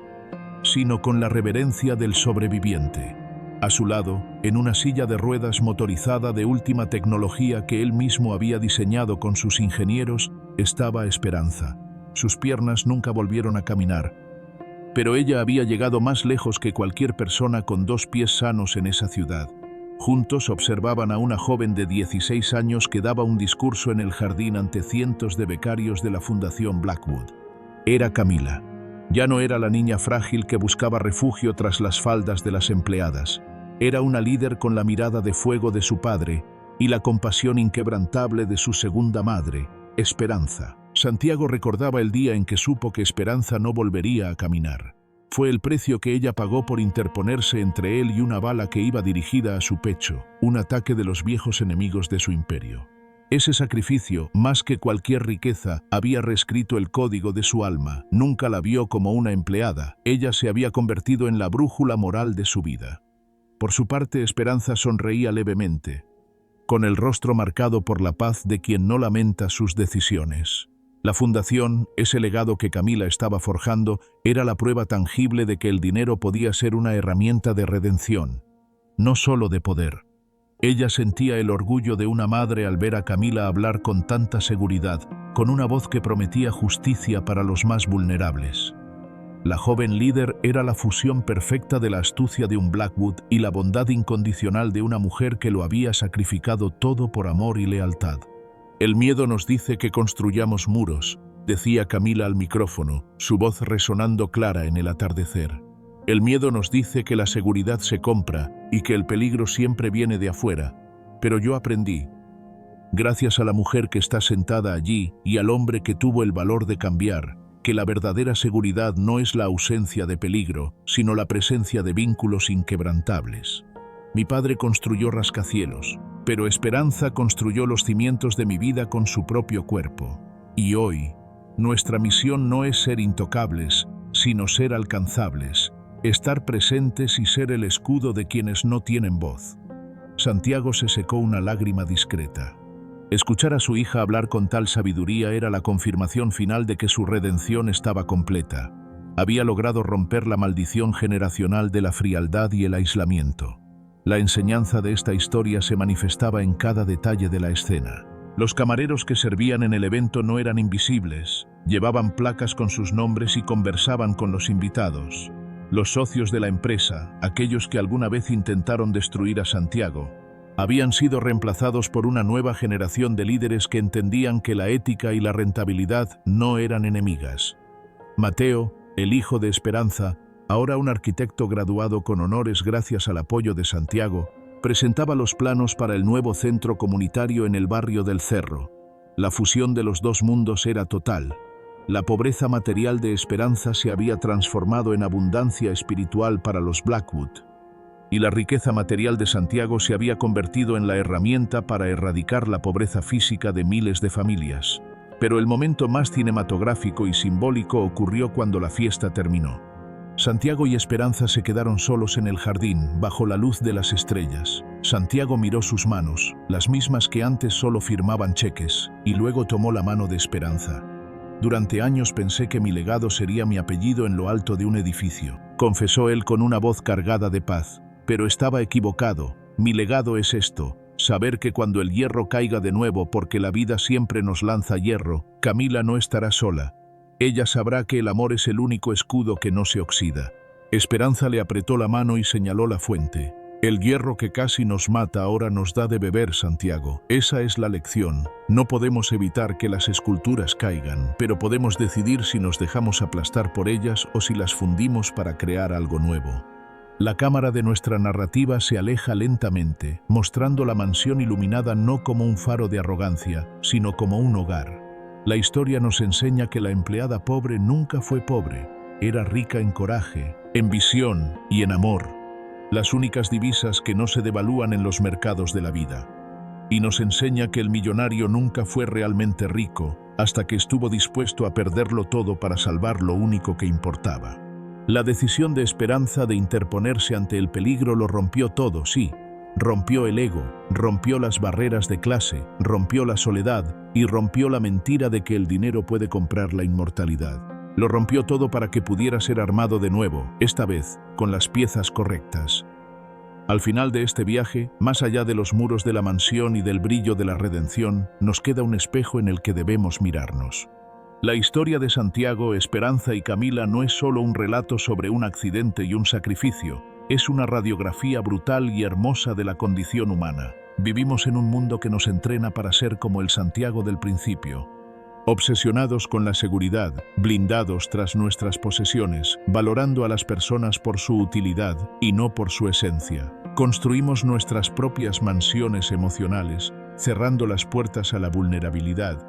Speaker 1: sino con la reverencia del sobreviviente. A su lado, en una silla de ruedas motorizada de última tecnología que él mismo había diseñado con sus ingenieros, estaba Esperanza. Sus piernas nunca volvieron a caminar, pero ella había llegado más lejos que cualquier persona con 2 pies sanos en esa ciudad. Juntos observaban a una joven de 16 años que daba un discurso en el jardín ante cientos de becarios de la Fundación Blackwood. Era Camila. Ya no era la niña frágil que buscaba refugio tras las faldas de las empleadas. Era una líder con la mirada de fuego de su padre y la compasión inquebrantable de su segunda madre, Esperanza. Santiago recordaba el día en que supo que Esperanza no volvería a caminar. Fue el precio que ella pagó por interponerse entre él y una bala que iba dirigida a su pecho, un ataque de los viejos enemigos de su imperio. Ese sacrificio, más que cualquier riqueza, había reescrito el código de su alma. Nunca la vio como una empleada. Ella se había convertido en la brújula moral de su vida. Por su parte, Esperanza sonreía levemente, con el rostro marcado por la paz de quien no lamenta sus decisiones. La fundación, ese legado que Camila estaba forjando, era la prueba tangible de que el dinero podía ser una herramienta de redención, no solo de poder. Ella sentía el orgullo de una madre al ver a Camila hablar con tanta seguridad, con una voz que prometía justicia para los más vulnerables. La joven líder era la fusión perfecta de la astucia de un Blackwood y la bondad incondicional de una mujer que lo había sacrificado todo por amor y lealtad. «El miedo nos dice que construyamos muros», decía Camila al micrófono, su voz resonando clara en el atardecer. «El miedo nos dice que la seguridad se compra y que el peligro siempre viene de afuera. Pero yo aprendí, gracias a la mujer que está sentada allí y al hombre que tuvo el valor de cambiar, que la verdadera seguridad no es la ausencia de peligro, sino la presencia de vínculos inquebrantables. Mi padre construyó rascacielos, pero Esperanza construyó los cimientos de mi vida con su propio cuerpo. Y hoy, Nuestra misión no es ser intocables, sino ser alcanzables, estar presentes y ser el escudo de quienes no tienen voz. Santiago se secó una lágrima discreta. Escuchar a su hija hablar con tal sabiduría era la confirmación final de que su redención estaba completa. Había logrado romper la maldición generacional de la frialdad y el aislamiento. La enseñanza de esta historia se manifestaba en cada detalle de la escena. Los camareros que servían en el evento no eran invisibles, llevaban placas con sus nombres y conversaban con los invitados. Los socios de la empresa, aquellos que alguna vez intentaron destruir a Santiago, habían sido reemplazados por una nueva generación de líderes que entendían que la ética y la rentabilidad no eran enemigas. Mateo, el hijo de Esperanza, ahora un arquitecto graduado con honores gracias al apoyo de Santiago, presentaba los planos para el nuevo centro comunitario en el barrio del Cerro. La fusión de los dos mundos era total. La pobreza material de Esperanza se había transformado en abundancia espiritual para los Blackwood, y la riqueza material de Santiago se había convertido en la herramienta para erradicar la pobreza física de miles de familias. Pero el momento más cinematográfico y simbólico ocurrió cuando la fiesta terminó. Santiago y Esperanza se quedaron solos en el jardín, bajo la luz de las estrellas. Santiago miró sus manos, las mismas que antes solo firmaban cheques, y luego tomó la mano de Esperanza. «Durante años pensé que mi legado sería mi apellido en lo alto de un edificio», confesó él con una voz cargada de paz. «Pero estaba equivocado. Mi legado es esto, saber que cuando el hierro caiga de nuevo, porque la vida siempre nos lanza hierro, Camila no estará sola. Ella sabrá que el amor es el único escudo que no se oxida». Esperanza le apretó la mano y señaló la fuente. «El hierro que casi nos mata ahora nos da de beber, Santiago. Esa es la lección. No podemos evitar que las esculturas caigan, pero podemos decidir si nos dejamos aplastar por ellas o si las fundimos para crear algo nuevo». La cámara de nuestra narrativa se aleja lentamente, mostrando la mansión iluminada no como un faro de arrogancia, sino como un hogar. La historia nos enseña que la empleada pobre nunca fue pobre, era rica en coraje, en visión y en amor, las únicas divisas que no se devalúan en los mercados de la vida. Y nos enseña que el millonario nunca fue realmente rico, hasta que estuvo dispuesto a perderlo todo para salvar lo único que importaba. La decisión de Esperanza de interponerse ante el peligro lo rompió todo, sí. Rompió el ego, rompió las barreras de clase, rompió la soledad y rompió la mentira de que el dinero puede comprar la inmortalidad. Lo rompió todo para que pudiera ser armado de nuevo, esta vez con las piezas correctas. Al final de este viaje, más allá de los muros de la mansión y del brillo de la redención, nos queda un espejo en el que debemos mirarnos. La historia de Santiago, Esperanza y Camila no es solo un relato sobre un accidente y un sacrificio, es una radiografía brutal y hermosa de la condición humana. Vivimos en un mundo que nos entrena para ser como el Santiago del principio. Obsesionados con la seguridad, blindados tras nuestras posesiones, valorando a las personas por su utilidad y no por su esencia. Construimos nuestras propias mansiones emocionales, cerrando las puertas a la vulnerabilidad,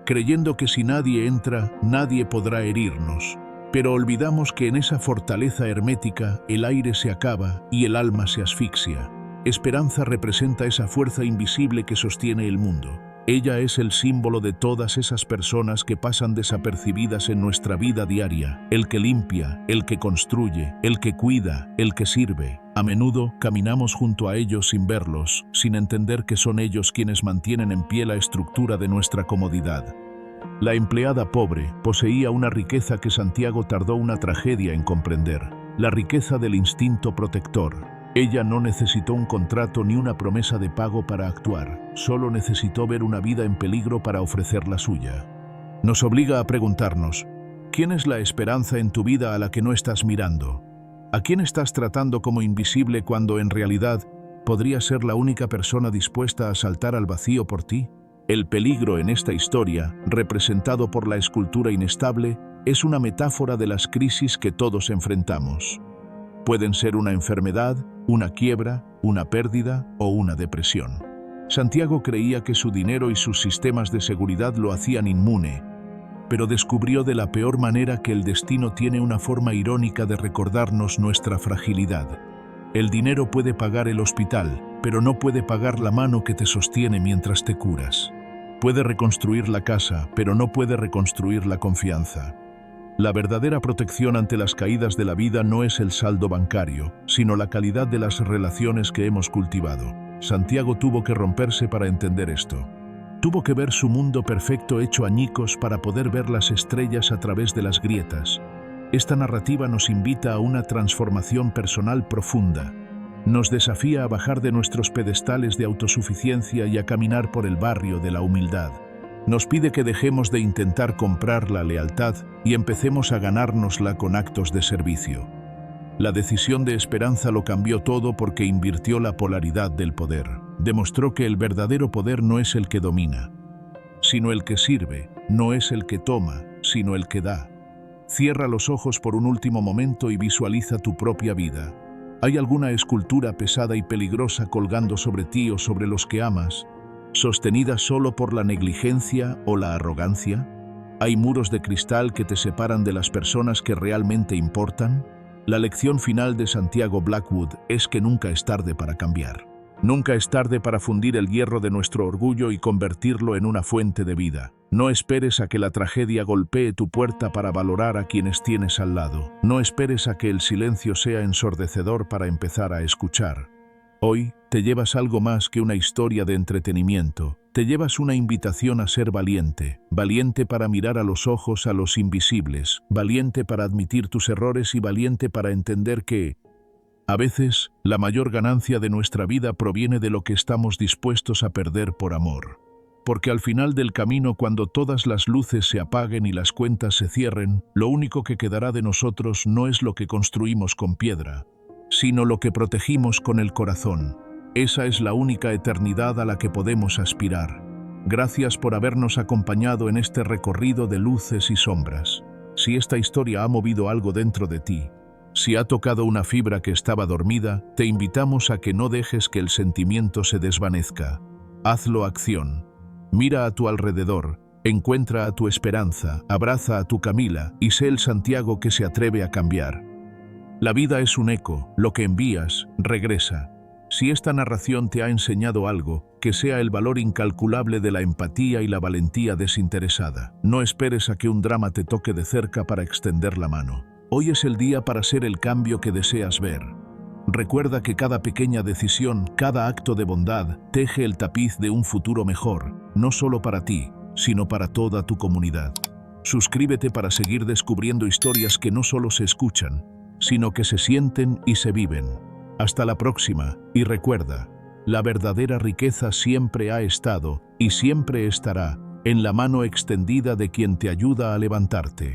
Speaker 1: creyendo que si nadie entra, nadie podrá herirnos. Pero olvidamos que en esa fortaleza hermética el aire se acaba y el alma se asfixia. Esperanza representa esa fuerza invisible que sostiene el mundo. Ella es el símbolo de todas esas personas que pasan desapercibidas en nuestra vida diaria. El que limpia, el que construye, el que cuida, el que sirve. A menudo caminamos junto a ellos sin verlos, sin entender que son ellos quienes mantienen en pie la estructura de nuestra comodidad. La empleada pobre poseía una riqueza que Santiago tardó una tragedia en comprender, la riqueza del instinto protector. Ella no necesitó un contrato ni una promesa de pago para actuar, solo necesitó ver una vida en peligro para ofrecer la suya. Nos obliga a preguntarnos, ¿quién es la esperanza en tu vida a la que no estás mirando? ¿A quién estás tratando como invisible cuando en realidad podría ser la única persona dispuesta a saltar al vacío por ti? El peligro en esta historia, representado por la escultura inestable, es una metáfora de las crisis que todos enfrentamos. Pueden ser una enfermedad, una quiebra, una pérdida o una depresión. Santiago creía que su dinero y sus sistemas de seguridad lo hacían inmune, pero descubrió de la peor manera que el destino tiene una forma irónica de recordarnos nuestra fragilidad. El dinero puede pagar el hospital, pero no puede pagar la mano que te sostiene mientras te curas. Puede reconstruir la casa, pero no puede reconstruir la confianza. La verdadera protección ante las caídas de la vida no es el saldo bancario, sino la calidad de las relaciones que hemos cultivado. Santiago tuvo que romperse para entender esto. Tuvo que ver su mundo perfecto hecho añicos para poder ver las estrellas a través de las grietas. Esta narrativa nos invita a una transformación personal profunda. Nos desafía a bajar de nuestros pedestales de autosuficiencia y a caminar por el barrio de la humildad. Nos pide que dejemos de intentar comprar la lealtad y empecemos a ganárnosla con actos de servicio. La decisión de Esperanza lo cambió todo porque invirtió la polaridad del poder. Demostró que el verdadero poder no es el que domina, sino el que sirve, no es el que toma, sino el que da. Cierra los ojos por un último momento y visualiza tu propia vida. ¿Hay alguna escultura pesada y peligrosa colgando sobre ti o sobre los que amas, sostenida solo por la negligencia o la arrogancia? ¿Hay muros de cristal que te separan de las personas que realmente importan? La lección final de Santiago Blackwood es que nunca es tarde para cambiar. Nunca es tarde para fundir el hierro de nuestro orgullo y convertirlo en una fuente de vida. No esperes a que la tragedia golpee tu puerta para valorar a quienes tienes al lado. No esperes a que el silencio sea ensordecedor para empezar a escuchar. Hoy te llevas algo más que una historia de entretenimiento. Te llevas una invitación a ser valiente. Valiente para mirar a los ojos a los invisibles. Valiente para admitir tus errores y valiente para entender que, a veces, la mayor ganancia de nuestra vida proviene de lo que estamos dispuestos a perder por amor. Porque al final del camino, cuando todas las luces se apaguen y las cuentas se cierren, lo único que quedará de nosotros no es lo que construimos con piedra, sino lo que protegimos con el corazón. Esa es la única eternidad a la que podemos aspirar. Gracias por habernos acompañado en este recorrido de luces y sombras. Si esta historia ha movido algo dentro de ti, si ha tocado una fibra que estaba dormida, te invitamos a que no dejes que el sentimiento se desvanezca. Hazlo acción. Mira a tu alrededor, encuentra a tu Esperanza, abraza a tu Camila y sé el Santiago que se atreve a cambiar. La vida es un eco, lo que envías, regresa. Si esta narración te ha enseñado algo, que sea el valor incalculable de la empatía y la valentía desinteresada. No esperes a que un drama te toque de cerca para extender la mano. Hoy es el día para ser el cambio que deseas ver. Recuerda que cada pequeña decisión, cada acto de bondad, teje el tapiz de un futuro mejor, no solo para ti, sino para toda tu comunidad. Suscríbete para seguir descubriendo historias que no solo se escuchan, sino que se sienten y se viven. Hasta la próxima, y recuerda, la verdadera riqueza siempre ha estado, y siempre estará, en la mano extendida de quien te ayuda a levantarte.